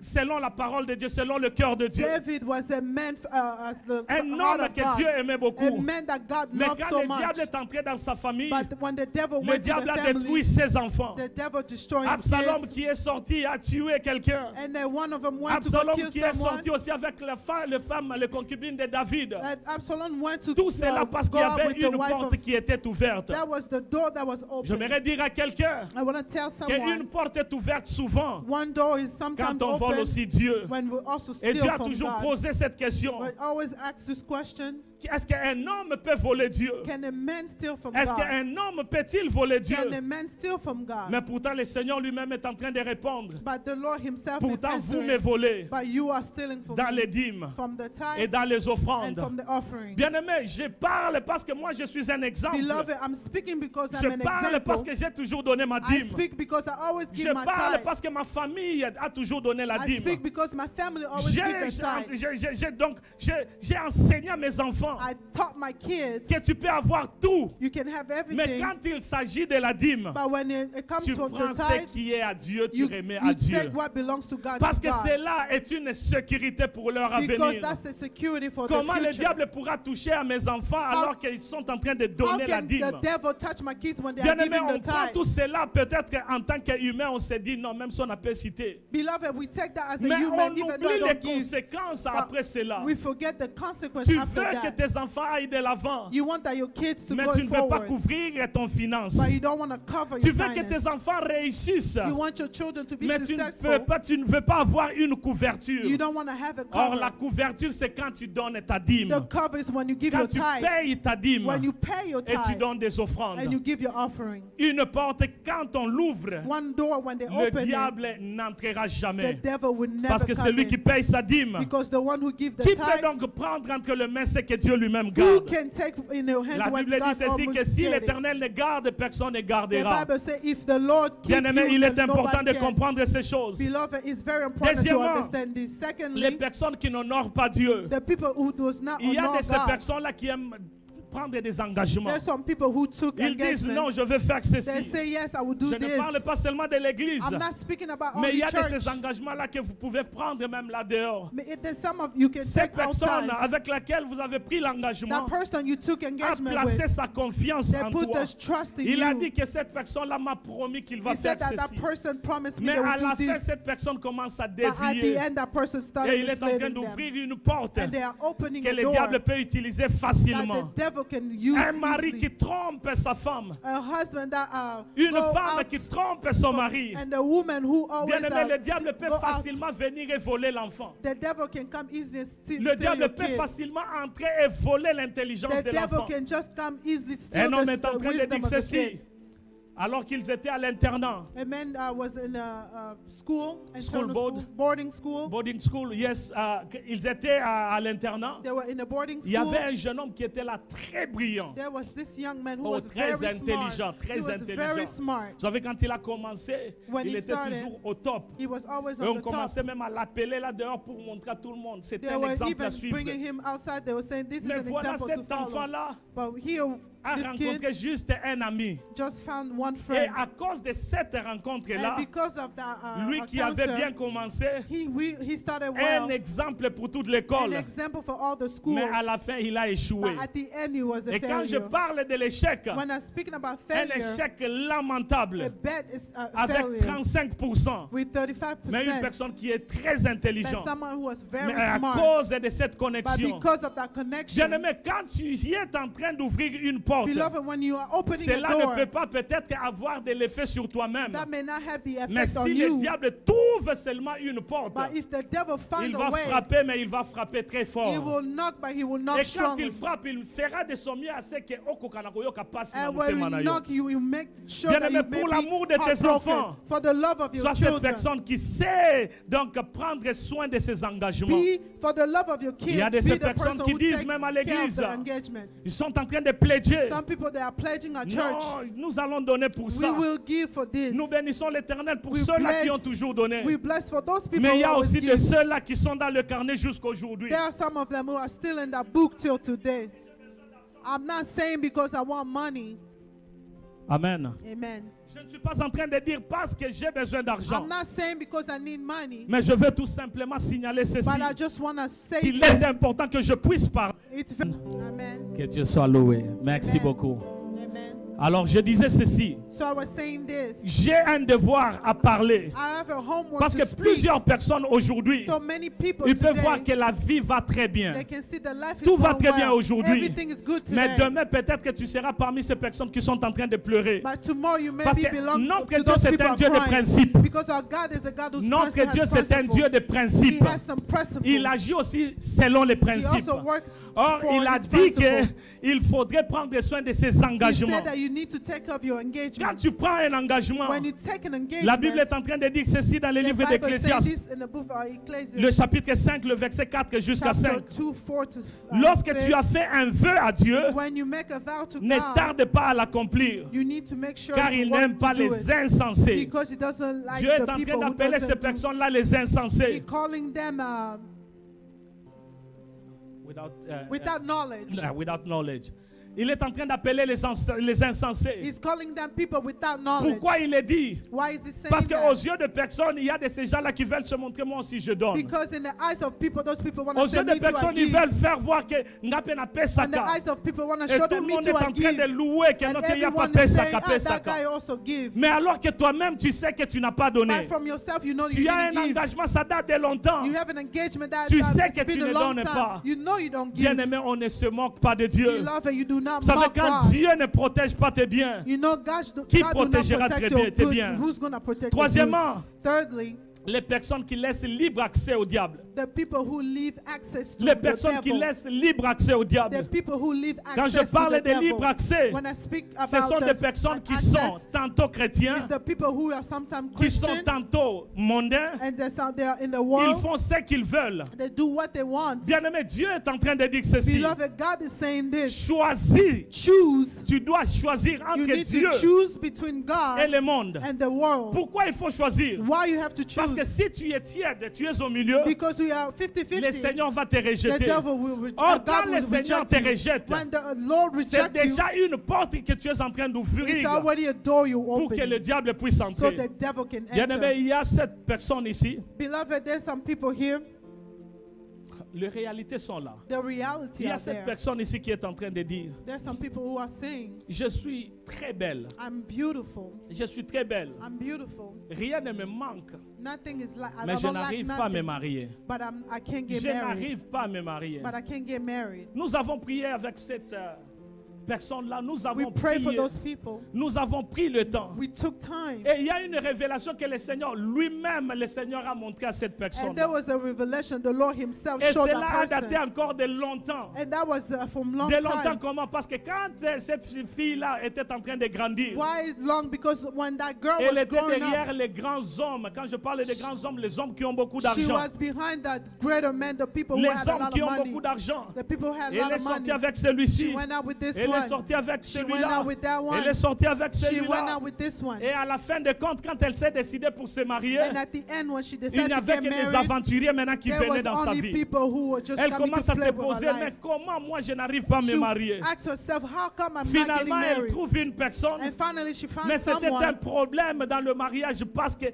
selon la parole de Dieu, selon le cœur de Dieu. David was a man as the Un heart homme of que God. Dieu aimait A beaucoup. man that God Mais loved quand so le much. diable est entré dans sa famille, But when the devil le went to diable the a family, détruit ses enfants. the devil destroyed his Absalom kids. qui est sorti a tué quelqu'un. And then one of them went to go Absalom kill qui est someone. sorti aussi avec la femme, les concubines de David. And Absalom went to Tout cela parce qu'il go y out avait with the une wife porte of. qui était ouverte. That was the door that was open. J'aimerais dire à quelqu'un I want to tell qu'une someone, porte est ouverte souvent one door is sometimes quand on vole open aussi Dieu. when we also Et steal Dieu a from toujours God. posé cette question. We always ask this question: Est-ce qu'un homme peut voler Dieu? can a man steal from Est-ce God? qu'un homme peut-il voler Dieu? Can a man steal from God? Mais pourtant, le Seigneur lui-même est en train de répondre. But the Lord Himself Pourtant, is vous me answering. volez But you are stealing from dans me, les dîmes from the et tithe dans les and offrandes. from the offering. Bien-aimé, je parle parce que moi, je suis un exemple. Beloved, I'm speaking because Je I'm an parle parce example. que j'ai toujours donné ma I dîme. speak because I always Je give my parle tithe. parce que ma famille a toujours donné la I dîme. speak because my family always give the tithe. J'ai enseigné à mes enfants I taught my kids que tu peux avoir tout, you can have mais everything, quand il s'agit de la dîme, but when it comes tu to prends the ce tithe, qui est à Dieu, tu you remets à Dieu. take what belongs to God. Parce to que God. cela est une sécurité pour leur Because avenir. that's the security for Comment the le future. diable pourra toucher à mes enfants alors qu'ils sont en train de How donner la can dîme? the devil touch my kids when they are Bien-aimé, giving on the prend tithe? tout cela peut-être qu'en tant qu'humain, on se dit non, même si on n'a pas cité. Beloved, we take that as a Mais on human, even though I oublie les don't give. conséquences après cela. We forget the consequence Tu after veux que that. tes enfants aillent de l'avant, You want that your kids to mais go tu ne veux pas forward, couvrir ton finance. but you don't want to cover Tu your veux que finance. tes enfants réussissent, You want your children to be mais tu successful. ne veux pas avoir une couverture. You don't want to have a Or, cover. la couverture, c'est quand tu donnes ta dîme. The cover is when you give Quand your tu tithe, payes ta dîme when you pay your et tu tithe, donnes des offrandes. and you give your offering. Une porte, quand on l'ouvre, One door, when they le open it, diable n'entrera the jamais. devil will never Parce que come celui in. qui paye sa dîme, Because the one who gives the qui peut tithe, donc prendre entre les mains ce que Dieu lui-même who garde? can take in your hands La when Bible dit God ceci, que almost si get it? l'Éternel ne garde, personne ne The gardera. Bible says, if the Lord keep Bien-aimé, you, il est then important de nobody can. comprendre ces choses. Beloved, it's very important to Deuxièmement, understand this. Les Secondly, personnes qui n'honorent pas Dieu, the people who does not il y a honor de ces God. personnes-là qui aiment prendre des engagements. There's some people who took Ils disent non, engagement. je vais faire They ceci. say, yes, I will do Je ne this. parle pas seulement de l'église, I'm not speaking about mais il only y a de church. ces engagements-là que vous pouvez prendre même là dehors. But if there's some of you can Cette take personne outside, avec laquelle vous avez pris l'engagement that person you took a engagement placé with, sa confiance they en put toi. this trust in Il a you. dit que cette personne-là m'a promis qu'il va He faire said that ceci. person promised me Mais they à la will do fin, this. cette personne commence à But at the dévier. end, that person started Et il est en train enslaving them. d'ouvrir une porte And they are opening que a le door diable peut utiliser that the facilement. devil can use Un mari easily. qui trompe sa femme. A husband that Une go femme out, qui trompe son mari. and the woman who always Bien-aimé, le diable peut go out. facilement venir et voler l'enfant. The devil can come easily and steal Le your diable peut kid. facilement entrer et voler l'intelligence The de devil l'enfant. can just come easily steal Un homme the est en train de wisdom dire of the ceci. kid. Alors qu'ils étaient à l'internat. A man was in a school, School internal board. school, boarding school. Boarding school, yes. Ils étaient à l'internat. They were in a boarding Il y school. avait un jeune homme qui était là très brillant. There was this young man who Oh, was très very intelligent, smart. très He was intelligent. very smart. Vous savez, quand il a commencé, When il he était started, toujours au top. He was always Et on on the top. commençait même à l'appeler là dehors pour montrer à tout le monde. C'était They un were exemple à even suivre. bringing him outside. They were saying, this is Mais an voilà, example cet to follow. enfant-là But here, a this rencontré kid juste un ami. just found one Et friend. à cause de cette rencontre-là, And because of that lui qui avait encounter, bien commencé, he started un well. exemple pour toute An l'école. example for all the schools. Mais à la fin, il a échoué. But at the end, he was a Et quand je failure. parle de l'échec, When I'm speaking about un failure, échec a lamentable, bet is a avec failure 35%. with 35%. Mais une personne qui est très But intelligente. someone who was very Mais à smart. cause de cette But connexion, because of that connection, bien-aimé, quand tu y es en train d'ouvrir une porte, beloved, when you are opening a cela door, ne peut pas peut-être avoir de l'effet sur toi-même. that may not have the Mais effect on si le you. diable trouve seulement une porte, But if the devil il finds a va way, frapper, mais il va frapper très he fort. will knock, but he will knock Et quand strongly. il frappe, il fera de son mieux à ce que okokanakoyoka passe na And when motema you na yo. knock, you will make sure Bien that aimé, you may pour be l'amour de tes heartbroken. enfants, For the love of your Sois cette children. personne qui sait donc prendre soin de ses engagements. Be, for the love of your Il y a kids, de be ces the personnes person qui who disent take même à care of l'église, the engagement. ils sont en train de plaider. Some people, they are pledging a church. Non, nous allons donner pour We ça. will give for this. Nous bénissons l'Éternel pour We ceux-là qui bless- ont toujours donné. We bless for those people Mais il y who a always aussi de give. ceux-là qui sont dans le carnet jusqu'aujourd'hui. There are some of them who are still in that book till today. I'm not saying because I want money. Amen. Amen. Je ne suis pas en train de dire parce que j'ai besoin d'argent. I'm not saying because I need money. Mais je veux tout simplement signaler ceci. But I just want to say Qu'il this. est important que je puisse parler. It's Amen. Que Dieu soit loué. Merci Amen. beaucoup. Amen. Alors je disais ceci. So I was saying this. J'ai un devoir à parler. I have a homework Parce to que speak. plusieurs personnes aujourd'hui, So many people ils peuvent today, voir que la vie va très bien. they can see the life Tout is va going très bien well. aujourd'hui. Everything is good Mais today. demain, peut-être que tu seras parmi ces personnes qui sont en train de pleurer. But tomorrow you may Parce be que belong notre to Dieu, those c'est people un are Dieu de crying. principe. Because our God is a God who's Notre person Dieu, has c'est un principle. Dieu de He principe. has some principles. Il agit aussi selon les He principes. also works Or, for il a his dit principle. qu'il faudrait prendre soin de ses He engagements. said that you need to take care of your Quand engagement. tu prends un engagement, When you take an engagement, la Bible est en train de dire ceci dans le the livre Bible says d'Ecclésiaste, this in the book of Ecclesiastes, le chapitre 5, le verset 4 jusqu'à chapter 5. 2, 4 to Lorsque 5. tu as fait un vœu à Dieu, When you make a vow to ne God, tarde pas à l'accomplir, you need to make sure car you il work n'aime pas to do les it. insensés. Because he doesn't like Dieu est the en people train who d'appeler ces doesn't do. personnes-là les He insensés. calling them without knowledge. Without knowledge. Il est en train d'appeler les insensés. He's calling them people without knowledge. Pourquoi il est dit? Why is he saying Parce qu'aux that? yeux de personnes, il y a de ces gens-là qui veulent se montrer, moi aussi je donne. Because in the eyes of people, those people want Aux to say yeux me de too, I personnes, ils give. veulent faire voir que Ngape n'a pas In the saka. eyes of people want to Et show tout le them me monde est too, en I train de give. louer que And notre il n'y a pas everyone is saying, saka, that guy saka. also give. Mais alors que toi-même, tu sais que tu n'as pas donné. But from yourself, you know you Tu as un didn't give. engagement, ça date de longtemps. You have an engagement that Tu that sais it's que been tu a ne long donnes time. pas. You know you don't give. Bien-aimé, on ne se moque pas de Dieu. Beloved, you do not Vous savez, mock quand God. Dieu ne protège pas tes biens, You know God Qui God do not protégera protect tes your tes goods. biens? Who's going to protect Troisièmement, your goods? Thirdly, les personnes qui laissent libre accès au diable. the people who leave access to Les the personnes qui devil. laissent libre accès au The diable. people who leave Quand access je parle to the de devil. libre accès, When I speak ce about sont the des personnes qui access, sont tantôt chrétiens, it's the people who are sometimes qui sont Christian tantôt mondains. and they are in the Ils world. font ce qu'ils veulent. They do what they want. Bien-aimé, Dieu est en train de dire ceci. Beloved, God is saying this. Choisis. Choose. Tu dois choisir You entre need Dieu to choose between et God le monde. and the world. Pourquoi il faut choisir? Why you have to Parce choose? que si tu es tiède, tu es au milieu, Because we are le 50-50. Seigneur va te The rejeter. devil will Or, God quand will le Seigneur reject te you. rejette, When the Lord c'est rejects you, déjà une porte que tu es en train it's d'ouvrir already a door you pour que le open diable puisse so entrer. the devil can Bien-aimé, enter. il y a cette personne ici. Beloved, there's some people here. Les réalités sont là. The reality Il y a out cette there. personne ici qui est en train de dire, There's some people who are saying, je suis très belle. I'm beautiful. Je suis très belle. I'm beautiful. Rien ne me manque. Nothing is like, I Mais je don't lack n'arrive pas à me nothing. marier. But I can't get Je married. n'arrive pas à me marier. But I can't get married. Nous avons prié avec cette personnes-là, nous We avons pray for prié. those people. Nous avons pris le temps. We took time. Et il y a une révélation que le Seigneur lui-même, le Seigneur a montré à cette personne. And there was a revelation the Lord himself Et showed cela a that daté person. encore de longtemps. And that was from long De longtemps time. comment? Parce que quand cette fille-là était en train de grandir, Why long? Because when that girl elle was était growing derrière up, les grands hommes. Quand je parle des grands hommes, les hommes qui ont beaucoup she d'argent. was behind that greater men, the people who Les had a hommes lot qui of ont money. beaucoup d'argent. The people who had Elle a lot est of sortie money. avec She celui-ci. went out with this Elle est one. sortie avec She went celui-là. out with that one. Elle est sortie avec She went celui-là. out with this one. Et à la fin de compte, quand elle s'est décidée pour se marier, And at the end, when she il decided n'y to avait get que des married, aventuriers maintenant qui there venaient was dans sa only vie. people who were just Elle coming to commence à play se with poser, her mais life. comment moi je n'arrive pas à me She marier? asked herself, how come I'm not getting Finalement, elle married? trouve une personne. And finally, she found Mais c'était un someone. problème dans le mariage parce que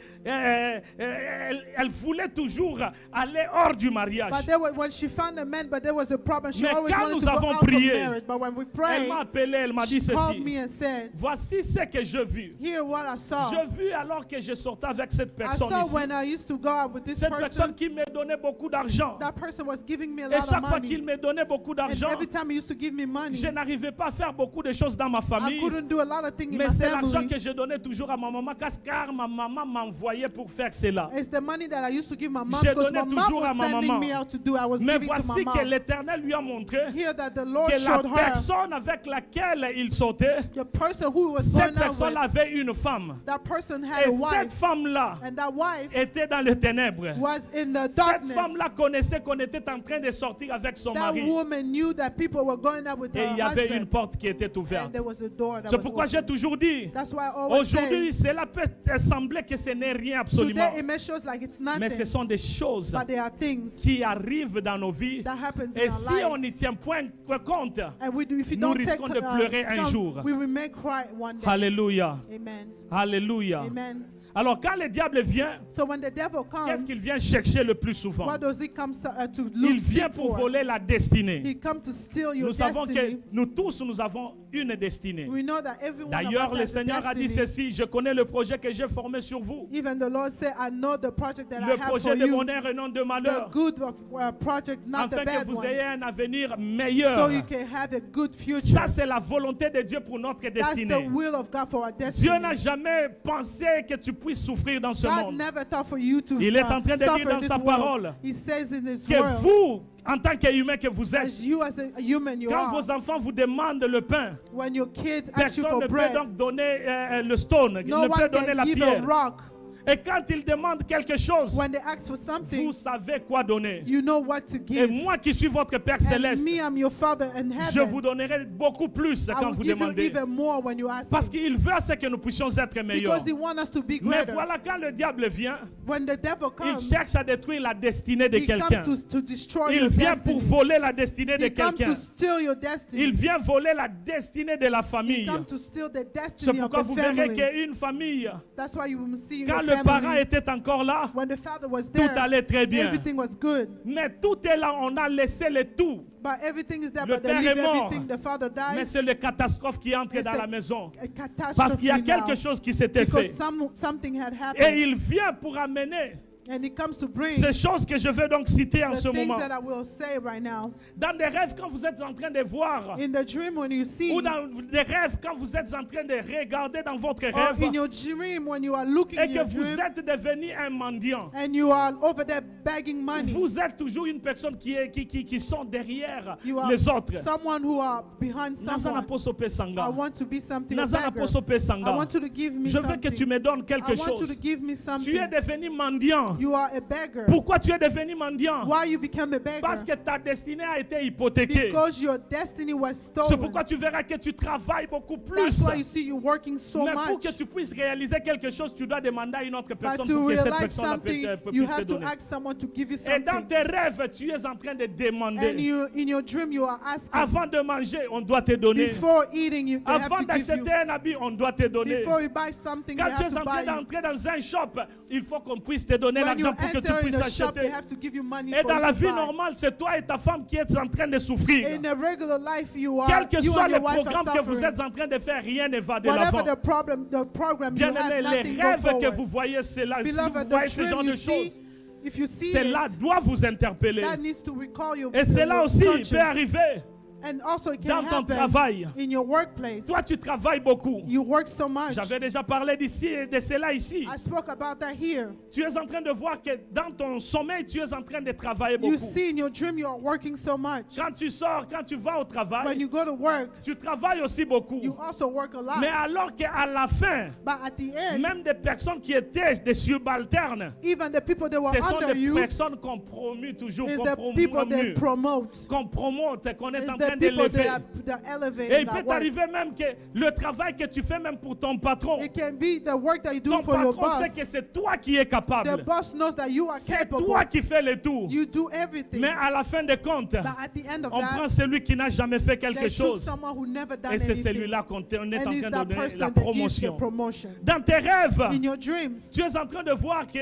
elle voulait toujours aller hors du mariage. But there was, when she found a man, but there was a problem. She Mais always quand wanted nous to go avons out of prié, marriage. But when we Elle prayed, m'a appelé, elle m'a dit she called ceci. me and said, Voici ce que je vis. "Hear what I saw. Je vis alors que je sortais avec cette I personne saw ici. when I used to go out with this Cette personne person. qui me donnait beaucoup d'argent. That person was giving me a Et lot of chaque fois qu'il money. me donnait beaucoup And d'argent, every time he used to give me money, je n'arrivais pas à faire beaucoup de choses dans ma I famille. couldn't do a lot of things in Mais my c'est l'argent family. que je donnais toujours à ma maman car ma maman m'envoyait pour faire cela. It's the money that I used to give my mom Je because donnais my mom toujours à was ma sending maman. me out to do. I was Mais giving to my voici que mom. l'Éternel lui a montré Here that the Lord que la showed her personne avec laquelle il sautait, the person who was cette going out personne with. avait une femme. That person had Et a wife, cette femme-là and that wife était dans les ténèbres. was in the Cette darkness. femme-là connaissait qu'on était en train de sortir avec son That mari. woman knew that people were going out with Et her il y avait une husband, porte qui était and ouverte. there was a door that C'est was pourquoi j'ai open. toujours dit, That's why I always aujourd'hui, say, cela peut sembler que ce n'est rien absolument. today it may show like it's Mais ce nothing, sont des choses but there are things qui arrivent dans nos vies. that happens Et in our si on n'y lives. tient point compte, And if you nous don't take risquons de pleurer un count, jour. we will make cry one day. Alléluia. Amen. Alléluia. Amen. Alors quand le diable vient, So when the devil qu'est-ce comes, qu'il vient chercher le plus souvent? what does he come to Il look vient seek pour for? voler la destinée. He comes to steal your Nous savons que destiny. nous tous, nous avons une destinée. We know that every one of D'ailleurs, us le has a Seigneur a dit destiny. ceci, je connais le projet que j'ai formé sur vous. Even the Lord said, I know the project that I Le have projet for de you, bonheur et non de the malheur. good of, project, not the Afin que bad vous one, ayez un avenir so meilleur. you can have a good future. Ça, c'est la volonté de Dieu pour notre That's the destinée. will of God for our destiny. Dieu n'a jamais pensé que tu puisses souffrir dans ce God monde. never thought for you to Il est en train de suffer dire dans this sa world. parole He says in His Que word, vous, en tant qu'humain que vous êtes, as you as a human you quand are, vos enfants vous demandent le pain, when your kids ask you personne for ne peut bread, donc donner le stone, no ne peut one donner can la give a pierre. rock. Et quand ils demandent quelque chose, When they ask for something, vous savez quoi donner. you know what to Et give. moi qui suis votre Père And céleste, me, I'm your Father in je heaven. vous donnerai beaucoup plus I quand will vous give you demandez. even more when you ask Parce him. qu'il veut à ce que nous puissions être meilleurs. Because He wants us to be Mais greater. voilà, quand le diable vient, When the devil il comes, cherche à détruire la destinée de he quelqu'un. comes to destroy Il your vient pour destiny. voler la destinée de He comes quelqu'un. to steal your destiny. Il vient voler la destinée de la He famille. comes to steal the C'est destiny of pourquoi the vous verrez family. qu'une famille, That's why you will see quand your le parent family. était encore là, When the father was tout there, allait très bien. everything was good. Mais tout est là, on a laissé le tout. But everything is there, Le but they père leave est mort. everything. The father Mais dies. c'est le catastrophe qui entre It's dans a- la maison. A catastrophe Parce qu'il y a now. quelque chose qui s'était Because fait. something had Et happened. il vient pour amener And he comes to bring ces choses que je veux donc citer en the ce things moment. that I will say right now. Dans des rêves, quand vous êtes en train de voir, In the dream, when you see, ou dans des rêves, quand vous êtes en train de regarder dans votre or rêve, in your dream, when you are looking et in que your vous dream, êtes devenu un mendiant, and you are over there begging money. vous êtes toujours une personne qui sont derrière You are les autres. someone who are behind Naza someone. naposo pe I sanga. want to be something, a Naza beggar. naposo pe I sanga. want you to give me Je veux que tu something. me donnes I quelque want you to chose. give me Tu something. es devenu mendiant. You are a beggar. Pourquoi tu es devenu mendiant? Why you became a beggar? Parce que ta destinée a été hypothéquée. Because your destiny was C'est stolen. pourquoi tu verras que tu travailles beaucoup That's plus. why you see you working so Mais pour much. que tu puisses réaliser quelque chose, tu dois demander à une autre But personne to pour que cette realize personne something, you puisse te have to donner. ask someone to give you Et dans something. tes rêves, tu es en train de And demander. you, in your dream, you are asking. Avant de manger, on doit te donner. Before eating, they have Avant to give you. d'acheter un habit, on doit te donner. Before you buy something, they Quand tu have es to en train buy you. d'entrer dans un shop, il faut qu'on puisse te donner When you l'argent pour que tu enter in puisses the shop, they acheter. have to give you money Et for dans you la to vie buy. normale, c'est toi et ta femme qui êtes en train de souffrir. In a regular life, you are, Quel que you soit and le your wife are programme que vous suffering. êtes en train de faire, rien ne va de Whatever l'avant. the program you have, Bien-aimés, nothing les go rêves que forward. vous voyez, c'est là. Si vous Beloved, voyez the ce genre dream de you see, choses, if you see cela it, doit vous interpeller. that needs to recall your Et cela your aussi conscience. peut arriver And also it dans can ton happen travail. in your workplace. Toi, tu travailles beaucoup. You work so much. J'avais déjà parlé de cela ici. I spoke about that here. Tu es en train de voir que dans ton sommeil, tu es en train de travailler You beaucoup. see in your dream you are working so much. Quand tu sors, quand tu vas au When travail, you go to work, tu travailles aussi beaucoup. you also work a lot. Mais alors qu'à la fin, But at the end, même des personnes qui étaient des subalternes, even the people that were ce sont under des you personnes qu'on promue toujours, is qu'on the people they promote. qu'on promote, qu'on est It's en the train people d'élever. that Et elevate il that peut work. t'arriver même que le travail que tu fais même pour ton patron, It can be the work that you do ton for your patron boss. sait que c'est toi qui es The capable. boss knows that you are C'est capable. toi qui fais le tout. You do everything. Mais à la fin de compte, But at the end of on prend that, celui qui n'a jamais fait quelque they took chose. someone who never done Et c'est anything. celui-là qu'on est en And train it's de that donner person la that gives the promotion. promotion. Dans tes rêves, In your dreams, tu es en train de voir que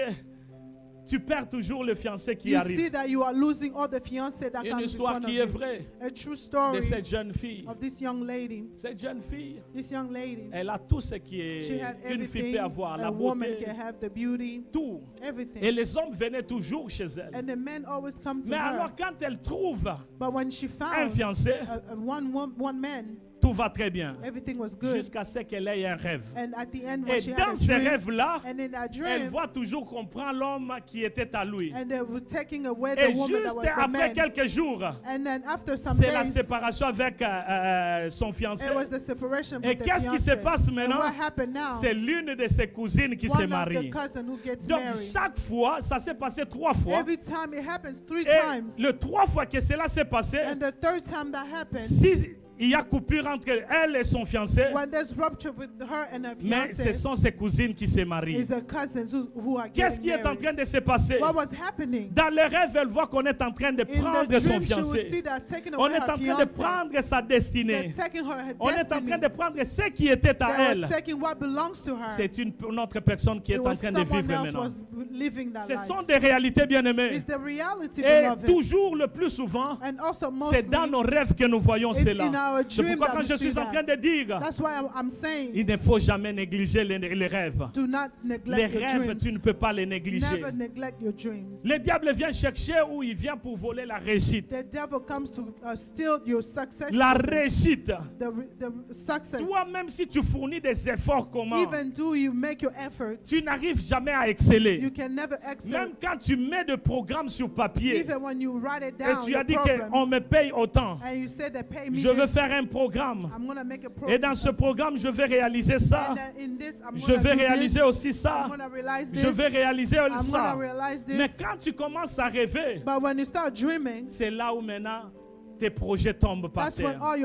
tu perds toujours le fiancé qui you arrive. see that you are losing all the fiancés that Une comes in histoire front of qui est you. vraie A true de story cette jeune fille. of this young lady. Cette jeune fille, This young lady, elle a tout ce qui she est had une fille everything peut avoir, la a woman beauté, can have, the beauty, tout. everything. Et les hommes venaient toujours chez elle. And the men always come to Mais her. alors quand elle trouve But when she un found fiancé, one man, tout va très bien. everything was good. Jusqu'à ce qu'elle ait un rêve. And at the end, when Et she had dans a ces dream, rêves-là, and in that elle dream, voit toujours qu'on prend l'homme qui était à lui. and they were taking away the Et woman that juste was the après man. quelques jours, And then after some c'est la days, séparation avec son fiancé. it was the separation Et with the qu'est-ce qui se fiancé. passe And maintenant? what happened now? C'est l'une de ses cousines qui se One of the marie. cousin who gets Donc married. chaque fois, ça s'est passé 3 fois. Every time it happens 3 Et times. le 3 fois que cela s'est passé, And the third time that happened, si il y a coupure entre elle et son fiancé, when there's rupture with her and her mais ce fiancé, sont ses cousines qui se marient. is her cousins who are Qu'est-ce getting qui est en married. train de se passer? What was happening? Dans le rêve, elle voit qu'on est en train de In the prendre son dream, she will see fiancé. that taking On away est en her train de fiancé. prendre sa They're destinée. taking her On est en destiny. train de prendre ce qui était à They elle. were taking what belongs to her. C'est une autre personne qui est It en was train de someone vivre else maintenant. was living that Ce life. sont des réalités bien aimées. It's the reality, Et beloved. toujours, le plus souvent, And also c'est dans mostly, nos rêves que nous voyons it's cela. in our C'est dream pourquoi that quand we je see suis en that. train de dire, That's why I'm saying, il ne faut jamais négliger les rêves. do not Les neglect your rêves, dreams. tu ne peux pas les négliger. Never neglect your dreams. Le diable vient chercher où il vient pour voler la réussite. The devil comes to steal your success. La réussite. The success. Toi, même si tu fournis des efforts comment, Even though you make your effort, tu n'arrives jamais à exceller. you can never excel. Même quand tu mets des programmes sur papier Even when you write it et down, tu as the dit programs, qu'on me paye autant, and you say they pay me je veux this, faire un programme. I'm gonna make a Et program. dans ce programme, je vais réaliser ça. And then in this, I'm Je gonna vais do réaliser this, aussi ça. I'm gonna realize this, Je vais réaliser I'm ça. gonna realize this. Mais quand tu commences à rêver, But when you start dreaming, c'est là où maintenant tes projets tombent par that's when terre. all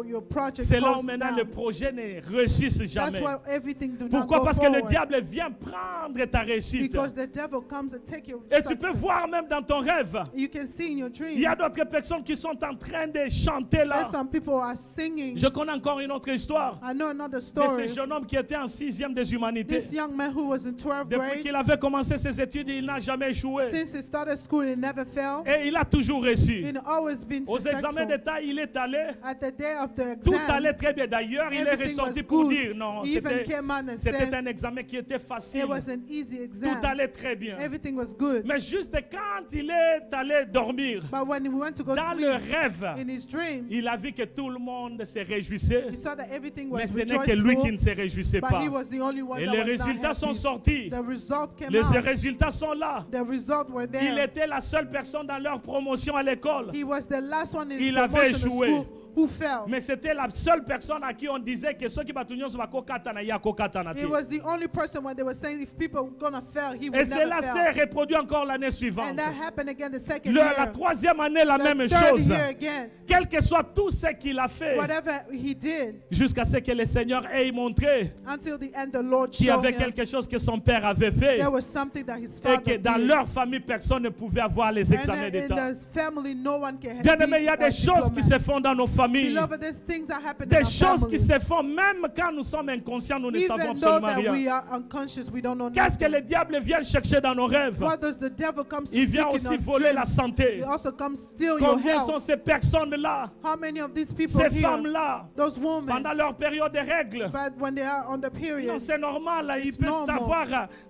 your projects C'est là où goes maintenant down. le projet ne réussisse That's jamais. why everything do not Pourquoi? go Parce que le forward. diable vient prendre ta réussite. Because the devil comes and take your Et tu peux success. voir même dans ton rêve, You can see in your dream. il y a d'autres personnes qui sont en train de chanter là. There's some people who are singing. Je connais encore une autre histoire I know another de story. ce jeune homme qui était en 6e des humanités. This young man who was in 12th Depuis grade, qu'il avait commencé ses études, il n'a jamais échoué. since he started school, he never failed. Et il a toujours réussi. He's always been Aux examens successful. d'État, il est allé. At the day of the Tout exam, allait très bien. D'ailleurs, il est everything ressorti was pour good. dire non, He even c'était came out and c'était said un examen qui était facile. it was an easy Tout exam. allait très bien. Everything was good. Mais juste quand il est allé dormir, But when he went to go dans le sleep rêve, in his dream, il a vu que tout le monde se réjouissait. he saw that everything Mais was ce n'est que lui qui ne rejoiceful, se réjouissait but pas. he was the only one Et that les was not résultats sont happy. sortis. The result came Les out. résultats sont là. The results were Il there. était la seule personne dans leur promotion à l'école. He was the last one in his Il avait promotion échoué. school who fell. Mais c'était la seule personne à qui on disait que ceux qui battunent sur Bakokatana, Yakokatana. It was the only person when they were saying if people were gonna fail, he Et would cela never s'est fail. reproduit encore l'année And suivante. that happened again the second La year. troisième année, la The même third chose. year again. Quel que soit tout ce qu'il a fait, Whatever he did, jusqu'à ce que le Seigneur ait montré until the end, the Lord qu'il y showed avait him quelque chose que son père avait fait. there was something that his Et father que dans did. leur famille, personne ne pouvait avoir les And examens in d'État. the family, no one can Bien aimé, il y a be a des choses qui diplomat. se font dans nos familles. Beloved, there's things that happen in Des our choses qui family. se font même quand nous sommes inconscients, nous ne savons Even though absolument that we rien. are unconscious, we don't know Qu'est-ce que nothing. le diable vient chercher dans nos rêves? What does the devil come to Il vient seek in aussi our voler la dreams? santé. He also comes steal your Combien sont health. ces personnes-là, How many of these people ces here, femmes-là, those women, pendant leur période de règles? but when they are on the Non, period, c'est normal, là, il It's peut normal. avoir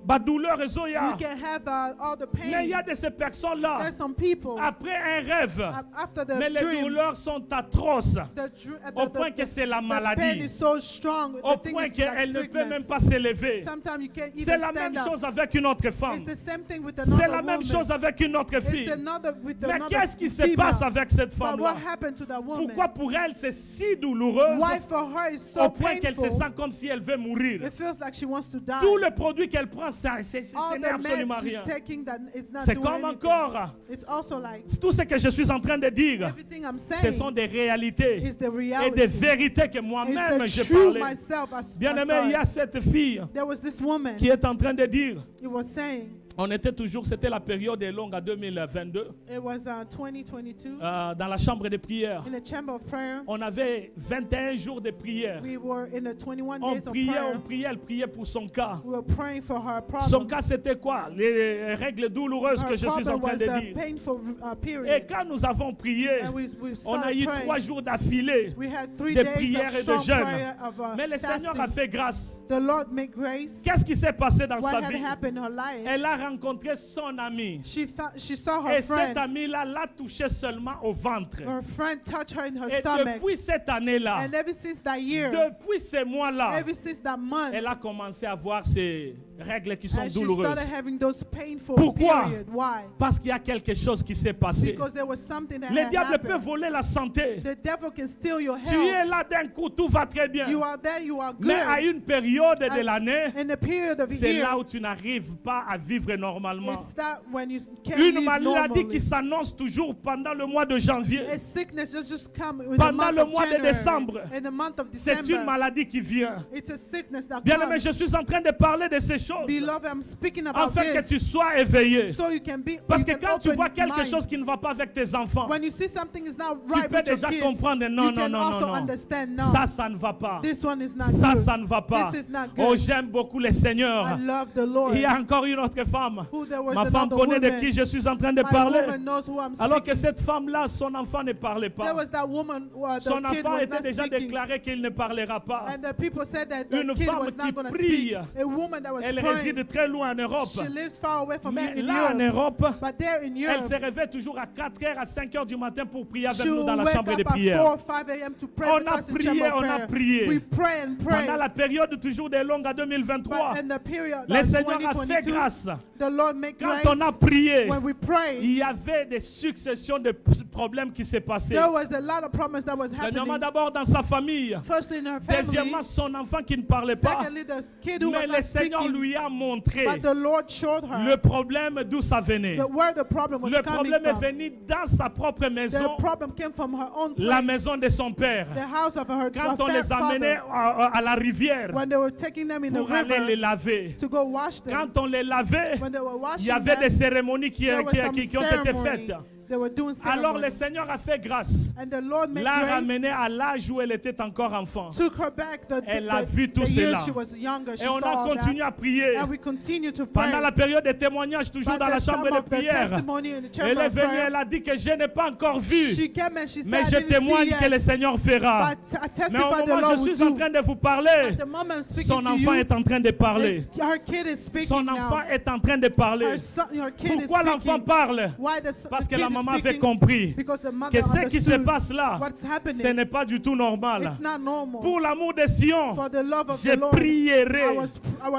la douleur et you zoya. can have all the Mais il y pain. a de ces personnes-là, There's some people, après un rêve, after the mais les dream, douleurs sont atroces. atroce, au point que c'est la the pain maladie, is so strong. au The thing point is like qu'elle ne peut sickness. même pas s'élever. Sometimes you can't C'est even la même stand up. chose avec une autre femme. It's the same thing with C'est another la même woman. chose avec une autre It's fille. another with Mais another qu'est-ce qui se female. passe avec cette But femme-là? what happened to that woman? Pourquoi pour elle c'est si douloureux Why for her it's so au point qu'elle se painful? sent comme si elle veut mourir? It feels like she wants to die. Tout le produit qu'elle prend, ça All n'est the absolument meds she's rien. taking that it's not C'est doing comme anything. encore, It's also like tout ce que je suis en train de dire, everything I'm ce saying sont des réalités is the et reality. des vérités que It's moi-même the j'ai true parlé. myself. I Bien-aimé, saw il y a it. cette fille There was this woman. qui est en train de dire, It was saying on était toujours, c'était la période longue en 2022, it was 2022 dans la chambre de prière. in the chamber of prayer. On avait 21 jours de prière. We were in the 21 On days of priait, prayer. elle priait pour son cas. We were praying for her Son problems. cas, c'était quoi? Les règles douloureuses que Her je suis en problem train was de the dire. painful Et period. quand nous avons prié, And we on a started eu praying. 3 jours d'affilée We had 3 de days prière of et de strong jeûne. prayer of Mais le Seigneur a fasting. fait grâce. The Lord made grace. Qu'est-ce qui s'est passé dans What sa had vie? happened in her life? Elle a rencontré son ami. She saw her Et cet friend. ami-là l'a touché seulement au ventre. Her friend touched her in her Et stomach. depuis cette année-là, And ever since that year, depuis ces mois-là, ever since that month, elle a commencé à voir ces règles qui sont and she douloureuses. started having those painful Pourquoi? periods. Why? Parce qu'il y a quelque chose qui s'est passé. Because there was something that Le had diable peut happened. voler la santé. The devil can steal your Tu es health. là d'un coup, tout va très bien. You are there, you are Mais à good. une période de l'année, In the period of the c'est year, là où tu n'arrives pas à vivre normalement. it's that when you can't Une live maladie normally. qui s'annonce toujours pendant le mois de janvier. A sickness just come in the Pendant month le of mois de January. décembre. In the month of C'est une December, maladie qui vient. it's a sickness that Bien aimé, comes. je suis en train de parler de ces choses Beloved, I'm speaking about afin que tu this sois éveillé. so you can be. Parce you que can quand tu open vois quelque mind. chose qui ne va pas avec tes enfants, When you see something is not tu right peux with your déjà kids, comprendre, non, you non, can non, also non, non. understand, no, Ça ne va pas. this one is not Ça good. ne va pas. This is not good. Oh, j'aime beaucoup le Seigneur. I love the Lord. Il y a encore une autre femme. Who there was Ma femme another connaît de woman. qui je suis en train de My parler. woman knows who I'm Alors que speaking. cette femme-là, son enfant ne parlait There pas. was that woman, the Son kid enfant was était not déjà speaking. déclaré qu'il ne parlera pas. And the people said that the Une kid femme was qui not going to prie. speak. A woman that was Elle praying. réside très loin en Europe. She lives far away from Mais in là, en Europe. Europe, But there in elle se Europe, réveille toujours à 4h, à 5h du matin pour prier avec she nous will dans la wake chambre de up at prière. 4 or 5 a.m. to pray On with a us in prié, chamber of on a prayer. prié. We pray and pray. Pendant la période toujours des longues en 2023, But in the period le of Seigneur a fait 2022, grâce. the Lord made Quand grace. on a prié, When we pray, il y avait des successions de problèmes qui s'est passé. there was a lot of promise that was Premièrement, happening. d'abord dans sa famille. Firstly, in her family. Deuxièmement, son enfant qui ne parlait pas. Secondly, the kid who Mais was le not Seigneur speaking. lui a montré But the Lord showed her le problème d'où ça venait. where the problem was Le coming problème est from. venu dans sa propre maison, The problem came from her own place. la maison de son père. The house of her Quand on her les amenait father. à la rivière When they were taking them in the pour aller les river laver. to go wash them. Quand on les lavait, When they were il washing y avait them, des cérémonies qui there was some ont été ceremony. faites. They were doing Alors ceremony. le Seigneur a fait grâce. And the Lord made L'a grace, ramenée à l'âge où elle était encore enfant. took her back Elle a vu tout the years cela. she was younger. She Et on saw a all continué that. à prier. And we continue to pray. Pendant la période des témoignages, toujours By dans la the chambre time de of the prière, testimony in the chamber elle est of venue, prayer, elle a dit que je n'ai pas encore vu, she came and she said, mais I je didn't témoigne see que yet, le Seigneur fera. but I Mais au testify the moment où Lord je will suis en do. train de vous parler, At the moment I'm speaking son to enfant you, est en train de parler. her kid is speaking Son now. enfant est en train de parler. Her kid Pourquoi is l'enfant speaking. parle? Why Parce the que la kid is maman avait speaking? compris Because the mother que ce qui se understood passe là, what's happening. ce n'est pas du tout normal. It's not normal. Pour l'amour de Sion, For the love of je the Lord, prierai.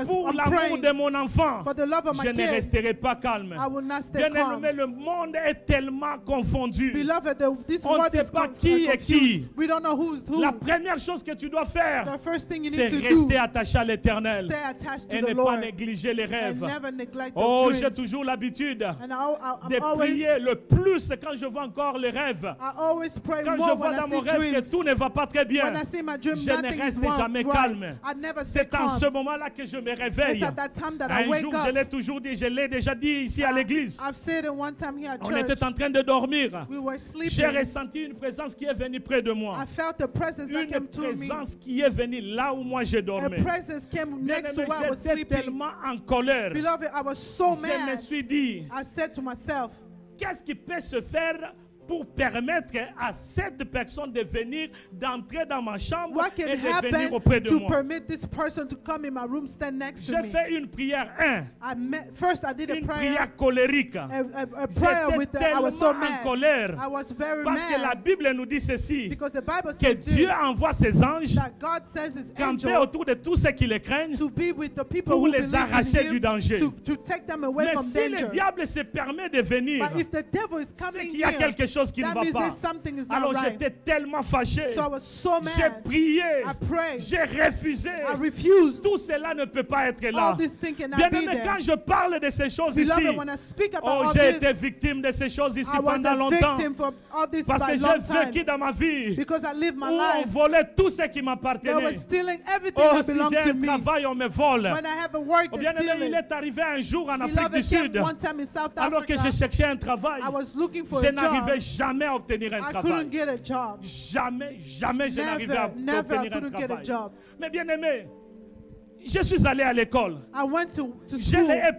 Pour I'm l'amour praying. de mon enfant, For the love of my je ne kid, resterai pas calme. I will not stay Bien calm. aimé, le monde est tellement confondu. Beloved, this On ne world sait is pas qui est qui. confused. We don't know who's who. La première chose que tu dois faire, The first thing you c'est need to do, rester attaché à l'éternel stay attached et to ne the pas Lord négliger les and rêves. never neglect Oh, the j'ai dreams. toujours l'habitude And de I'm always, prier le plus quand je vois encore les rêves. I always pray Quand je more vois when dans I mon see rêve que dreams. tout ne va pas très bien, When I see my dream, je ne nothing is reste wrong, jamais right. calme. I never stay C'est en calm. ce moment-là que je me It's réveille. at that time that I Un wake jour, up. je l'ai toujours dit, je l'ai déjà dit ici à l'église. I've said it one time here at On church. était en train de dormir. We were J'ai sleeping. ressenti une présence qui est venue près de moi. I felt the presence that Une came to me. présence qui est venue là où moi je A dormais. presence came next to Bien-aimé, where I was j'étais sleeping. tellement en colère. Beloved, I was so Je me mad. suis dit, I said to myself, qu'est-ce qui peut se faire pour permettre à cette personne de venir, d'entrer dans ma chambre What can et de venir happen auprès de to moi? permit this person to come in my room, stand next to J'ai me? fait une prière, First, I did a une prayer, prière colérique. a prayer J'étais with I was so tellement en mad. colère I was very parce que la mad Bible nous dit ceci, because the Bible que says Dieu this, envoie ses anges that God sends His camper angel autour de tous ceux qui le craignent to be with the people pour who les believe arracher in du Him, danger. to take them away Mais from si le danger. diable se permet de venir, But if the devil is c'est coming qu'il y a here, quelque chose qui ne that va means pas. there's something is not Alors right. j'étais tellement fâché. So I was so J'ai mad. prié. I prayed. J'ai refusé. I refused. Tout cela ne peut pas être là. All this thing cannot Bien be aimé, there. quand je parle de ces choses ici, Beloved, when I speak about oh, all j'ai this, été victime de ces choses ici I was pendant a longtemps. victim for all this Parce by que long j'ai vécu time. dans ma vie Because I lived my où on life. volait tout ce qui They were m'appartenait. stealing everything Oh, that si belonged j'ai to un me. travail, on me vole. When I have a work, Oh, they bien aimé, steal il it. est arrivé un jour en Afrique Beloved, du came Sud, one time in South alors que je Africa. cherchais un travail. I was looking for Je a n'arrivais job. jamais à obtenir un I travail. couldn't get a job. Jamais je n'arrivais à Never, I obtenir un couldn't get a travail. job. Mais bien aimé, je suis allé à l'école. I went to J'ai school. les A+.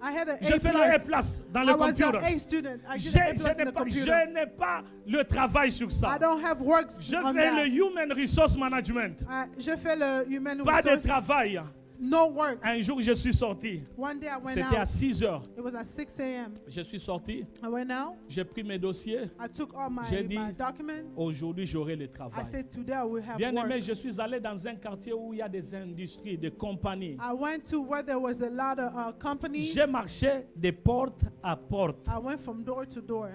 I had an J'ai fait le A+. A+ dans I le was an computer. A student. I Je did an A+ in n'ai the pas, computer. je n'ai pas le travail sur I ça. don't have work Je on fais that. le Human Resource Management. Je fais le human Pas de resource. travail. No work. Un jour, je suis sorti. One day I went C'était à out. 6 heures. It was at 6 a.m. Je suis sorti. I went out. J'ai pris mes dossiers. I took all J'ai dit, my documents. aujourd'hui, j'aurai le I travail. said, today I will have Bien work. aimé, je suis allé dans un quartier où il y a des industries, des compagnies. I went to where there was a lot of companies. J'ai marché de porte à porte, I went from door to door,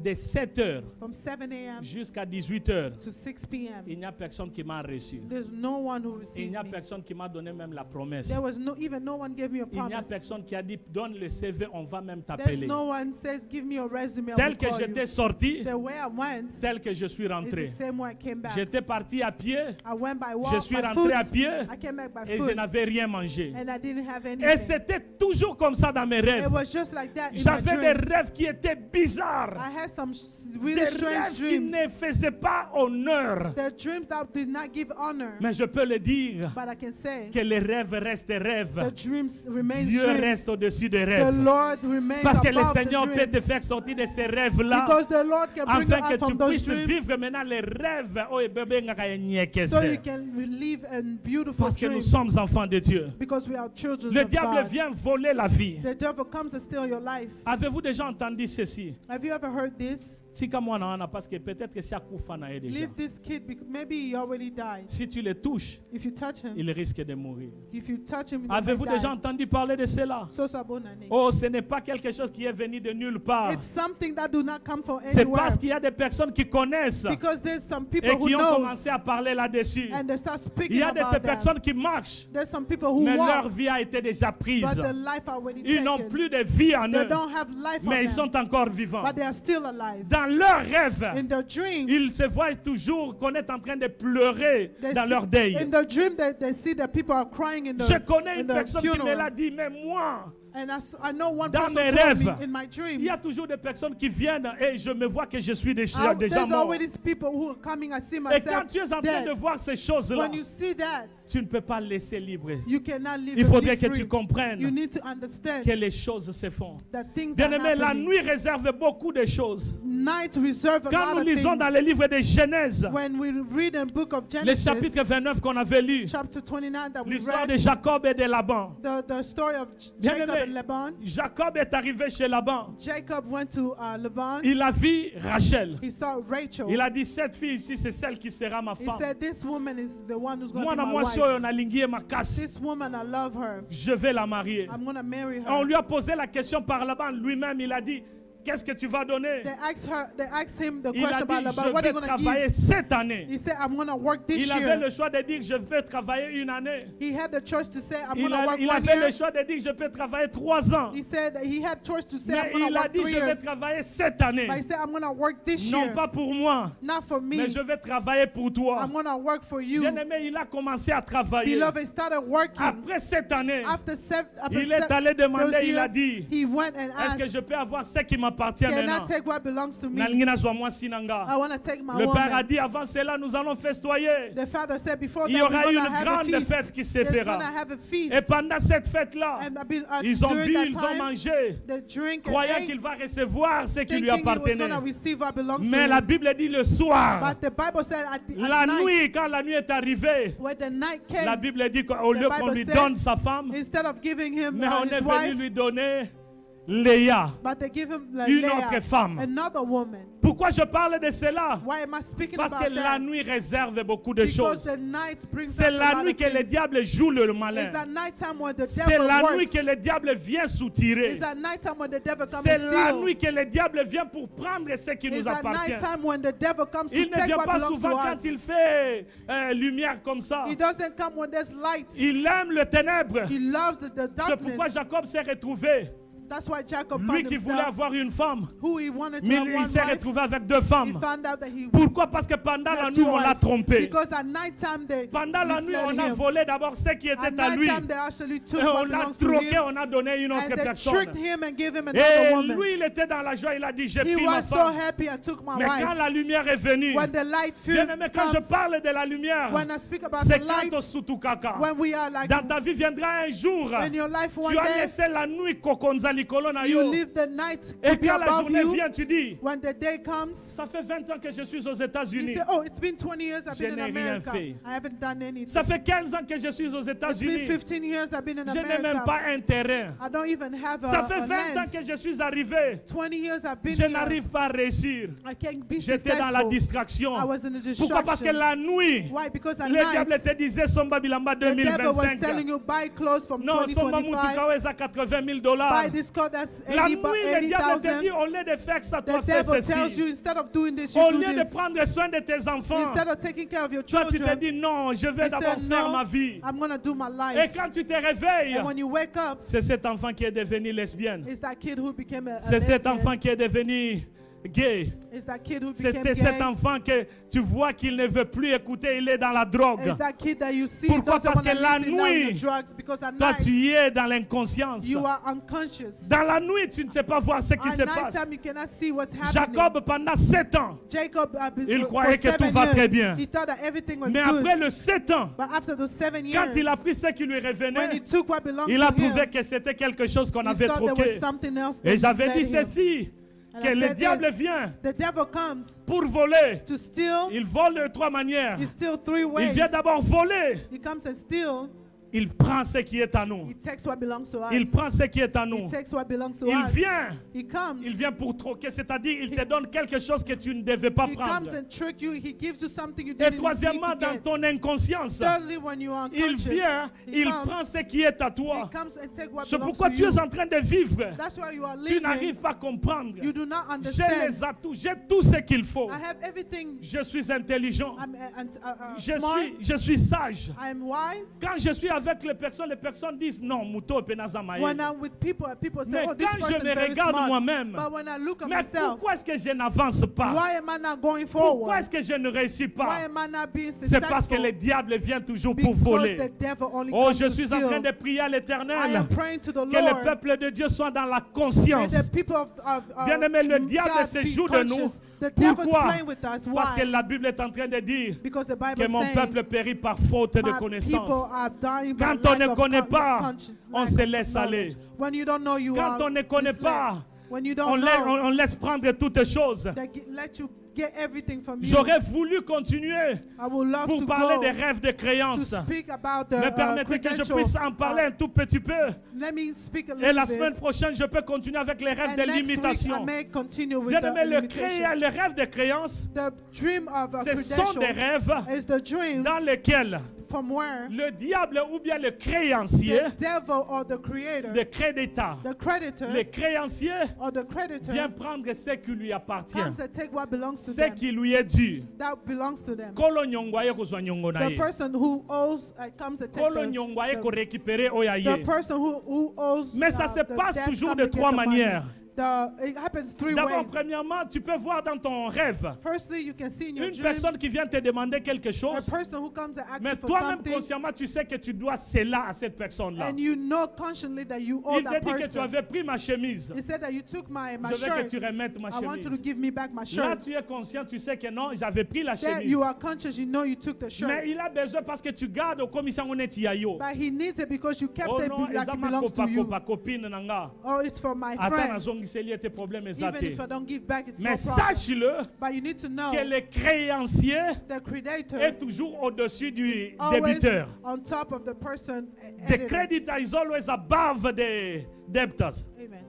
de 7 heures from 7 a.m. jusqu'à 18 heures. to 6 p.m. Il n'y a personne qui m'a reçu. There's no one who Il received n'y a me. personne qui m'a donné même la promesse. There was even no one gave me a Il n'y a promise. personne qui a dit donne le CV, on va même There's t'appeler. no one says, give me a resume. I Tel will que call j'étais you. sorti, The way I went tel que je suis is rentré. the same way I came back. J'étais parti à pied I went by walk, Je suis by rentré foot. à pied I came back by et je foot, n'avais rien mangé. and I didn't have Et anything. c'était toujours comme ça dans mes It rêves. was just like that in my J'avais des dreams. rêves qui étaient bizarres. I had some Des really rêves strange qui dreams. ne faisaient pas honneur. The dreams that did not give honor. Mais je peux le dire But I can say que les rêves restent des the rêves. dreams remain Dieu dreams. reste au-dessus des The rêves. Lord remains Parce que le above the Seigneur peut te dreams. faire sortir de ces rêves-là. Because the Lord can bring you Afin que out tu from those puisses dreams vivre maintenant les rêves. Oh, et bébé, ngaka nyeke so se. you can live in beautiful Parce que nous dreams. sommes enfants de Dieu. Because we are children Le of diable God. vient voler la vie. The devil comes to steal your life. Avez-vous déjà entendu ceci? Have you ever heard this? Tika mwana wana, parce que peut-être que c'est akufa na ye déjà. Leave this kid, maybe he already died. Si tu le touches, If you touch him, il risque de mourir. if you touch him, he Avez-vous might déjà die. entendu parler de cela? So sabonani. Oh, ce n'est pas quelque chose qui est venu de nulle part. It's something that do not come from C'est anywhere. parce qu'il y a des personnes qui connaissent Because there's some people et who qui ont knows commencé à parler là-dessus. and they start Il speaking y a de ces about them. personnes qui marchent, There's some people who mais leur walk, vie a été déjà prise. but the life already Ils n'ont taken. plus de vie en They eux, don't have life on mais ils them, sont encore vivants. but they are still alive. Dans leurs rêves, In their dreams, ils se voient toujours qu'on est en train de pleurer they dans see- leur deuil. in their dream, they see that people are crying in Je connais in une their personne qui me funeral. l'a dit, mais moi, And I know one Dans person mes told me rêves, in my il y a dreams. toujours des personnes qui viennent et je me vois que je suis déjà There's mort. always these people who are coming. I see Et quand myself tu es en train dead. de voir ces choses-là, When you see that, tu ne peux pas laisser libre. you cannot live. Il and faudrait live que free. tu comprennes You need to understand que les choses se font. that things are Bien-aimé, la happening. nuit réserve beaucoup de choses. Night reserve a Quand lot nous of lisons dans things. le livre de Genèse, When we read in the book of le Genesis, chapitre 29 qu'on avait lu, chapter 29 that we l'histoire read, de Jacob et de Laban. the story of Bien-aimé, Jacob and Laban. Jacob est arrivé chez Laban. Jacob went to Laban. Il a vu Rachel. He saw Rachel. Il a dit, cette fille ici, c'est celle qui sera ma He femme. said, this woman is the one who's going to be Moi, my moi, si wife. on a lingué ma casse, This woman, I love her. je vais la marier. I'm going to marry her. On lui a posé la question par Laban. Lui-même, il a dit, qu'est-ce que tu vas donner? They asked him the Il a question dit, about Laban. je What are you vais going to travailler give? cette année. He said, I'm going to work this Il avait year. le choix de dire, je vais travailler une année. He had the choice to say, I'm going Il to work 1 avait year. le choix de dire, je peux travailler 3 ans. He said that he had choice to say, Mais I'm going il to a work dit, 3 je vais years. travailler cette année. But he said, I'm going to work this Non year. pas pour moi, Not for me. mais je vais travailler pour toi. I'm going to work for you. Bien-aimé, il a commencé à travailler. Beloved, he started working. Après cette année, After il est allé demander, il a dit, he went and est-ce que asked, je peux avoir ce qui m'appartient? m'appartient cannot maintenant. take what belongs to me. Nalingi nazwa mwasi na nga. I want to take my Le père a woman. dit, avant cela, nous allons festoyer. The father said before Il y that we're aura going une to have a grande feast. fête qui se There's going fera. to have a feast. Et pendant cette fête-là, And ils ont during bu, that ils ont time, mangé, they drink and croyant ate, qu'il va recevoir ce qui lui thinking he was going appartenait. to receive what belongs Mais to la him. Bible dit le soir, But the Bible said at la night, nuit, quand la nuit est arrivée, when the night came, la Bible dit qu'au lieu qu'on Bible lui said, donne sa femme, instead of giving him mais on his est venu wife, lui donner Léa, but they give him une Leah, autre femme. another woman. Pourquoi je parle de cela? Why am I speaking Parce que about la that? nuit réserve beaucoup de Because choses. the night brings C'est us a la lot nuit of que le things. diable joue le It's malin. that night time when the C'est devil la nuit works. que le diable vient soutirer. It's that night time when the devil comes C'est to la steal. nuit que le diable vient pour prendre ce qui It's nous that appartient. night time when the devil comes to Il ne take vient what pas belongs souvent to quand us. il fait lumière comme ça. He doesn't come when there's light. Il aime le ténèbre. He loves the C'est pourquoi darkness. Jacob s'est retrouvé. That's why Jacob Lui found qui voulait himself avoir une femme, who he wanted to mais have il one s'est wife. retrouvé avec deux He femmes. found out that he Pourquoi? Parce que pendant la had nuit, two on l'a wives. trompé. Because at night time they Pendant la nuit, misled on a him. volé d'abord ce qui At était à night lui. time they actually took Et what on l'a belongs to troqué, him. on a donné une autre And they personne. tricked him and gave him another Et woman. lui, il était dans la joie, il a dit, j'ai He pris ma was so femme. happy I took my Mais quand wife. la lumière est venue, When the light bien aimé, quand je comes, parle de la lumière, when I speak about c'est the quand light, au Sutukaka. when we are like, Dans ta vie viendra un jour, in your life one tu as day, laissé la nuit kokonza likolo na you yo. leave the night Et to be quand la above journée you. vient, tu dis, When the day comes, ça fait 20 ans que je suis aux you États-Unis. say, oh, it's been 20 years I've Je been in n'ai rien America. fait. I haven't done anything. Ça fait 15 ans que je suis aux It's been États-Unis. 15 years I've been in Je n'ai même America. pas un terrain. I don't even have Ça a fait 20 ans land. que je suis arrivé. 20 years I've been Je here. n'arrive pas à réussir. I can't be J'étais dans la successful. distraction. I was in the Pourquoi? Parce que distraction. la nuit, Why? Because at le diable night, te disait Somba Bilamba the devil was 2025. telling you buy clothes from Non, Somba 2025. Mutukawe à 80 000 $. Buy this coat that's La nuit, le diable te dit, 80,000. au lieu de faire ça, The toi fais devil tells you ceci. instead of doing this, you Au do lieu de this. prendre soin de tes enfants, Instead of taking care of your toi tu te children, dis non, je vais you d'abord say, faire no, ma vie. I'm going to do my Et life. quand tu te réveilles, And when you wake up, c'est cet enfant qui est devenu lesbienne. it's that kid who became a C'est cet lesbian. enfant qui est devenu gay. It's that kid who became C'était cet gay. enfant que tu vois qu'il ne veut plus écouter, il est dans la drogue. It's that kid that you see Pourquoi? doesn't Parce wanna que la listen now in nuit, the drugs because at Toi, night tu es dans l'inconscience. you are unconscious. Dans la nuit, tu ne sais pas voir ce qui At se night passe. time you cannot see what's happening. Jacob, pendant 7 ans, Jacob il for croyait que 7 tout va years, très bien. he thought that everything was mais good. après le 7 ans, But after those 7 years, quand il a pris ce qui lui when he revenait, took what belonged il a to him, trouvé que c'était quelque chose qu'on he avait thought there was troqué. something else that Et j'avais misled dit him. ceci, And que I le said diable this, vient the devil comes pour voler. to steal. Il vole de 3 manières. He steals 3 Il ways. vient d'abord voler. He comes and steals. Il prend ce qui est à nous. He takes what belongs to us. Il prend ce qui est à He nous. takes what belongs to Il us. vient. He comes. Il vient pour troquer, c'est-à-dire il te donne quelque chose que tu ne devais pas He prendre. comes and trick you. He gives you something you Et didn't need troisièmement, to dans get. ton inconscience, Thirdly, when you are il unconscious, vient, he il comes, prend ce qui est à he toi. comes and take what C'est belongs pourquoi to tu you. es en train de vivre. That's why you are Tu living. n'arrives pas à comprendre. You do not J'ai understand. les atouts, j'ai tout ce qu'il faut. I have everything. Je suis intelligent. Smart. Je suis sage. I am wise. Quand je suis avec les personnes disent non, Muto Penazamaye. When I'm with people say, Mais oh, this quand je person me is very regarde smart. moi-même, But when I look at mais myself, pourquoi est-ce que je n'avance pas? why am I not going Pourquoi forward? est-ce que je ne réussis Why pas? am I not being C'est parce que successful? le diable vient toujours pour Because voler. the devil only Oh, comes je to suis en steal. train de prier à I l'Éternel am praying to the que le Lord. peuple de Dieu soit dans la And conscience. the people of Bien-aimé, le diable God se be joue de nous. conscious. The devil's Pourquoi? playing with us. Parce que Why? la Bible est en train de dire Because the Bible que mon saying, peuple périt par faute de my people connaissance. are dying by Quand on lack ne of connaît pas, on lack se of laisse knowledge. aller. When you don't know, you Quand are on ne connaît misled. pas, When you on don't know, laisse prendre toutes choses. they let you get everything from you. J'aurais voulu continuer I would love pour to parler go des rêves de to créance. speak about the Mais permettez que je credential. puisse en parler un tout petit peu. Let me speak a Et little la bit. semaine prochaine, je peux continuer avec les rêves And de next week, I l'imitation. may continue with Bien the aimé, limitation. le rêve de créance, The dream of a ce sont des credential rêves is the dream dans lesquels from where le diable ou bien le créancier, the devil or the creator, le créditeur, the creditor le créancier or the creditor vient prendre ce qui lui appartient, comes and take what belongs to ce them. qui lui est dû. That belongs to them. Kolo nyongwa ye kuzwa nyongo na The ye. person who owes comes and takes Kolo nyongwa ye ko récupérer oya the ye. person who owes Mais ça se the passe debt toujours comes de and get 3 the money. manières. It happens three D'abord, ways. premièrement, tu peux voir dans ton rêve Firstly, you can see in your une dream personne qui vient te demander quelque a chose, person who comes and asks mais you for toi-même something, consciemment, tu sais que tu dois cela à cette personne-là. and you know consciously that you owe Il te that dit que tu person. avais pris ma chemise. He said that you took my Je veux que shirt. tu remettes ma I want you to chemise. give me back my Là, shirt. tu es conscient, tu sais que non, j'avais pris la There chemise. you are conscious, you know you took the shirt. Mais il a besoin parce que tu gardes au commissaire on est yayo. But he needs it because you kept Oh it non, like it ezama belongs to you. kopa copine nanga. Oh, it's for my Attends, friend. nazongiseli tes problèmes Even ezate. if I don't give back, it's Mais no problem. sache-le But you need to know que le créancier the creditor est toujours au-dessus du always débiteur. on top of the person. The editor. creditor is always above the debtors. Amen.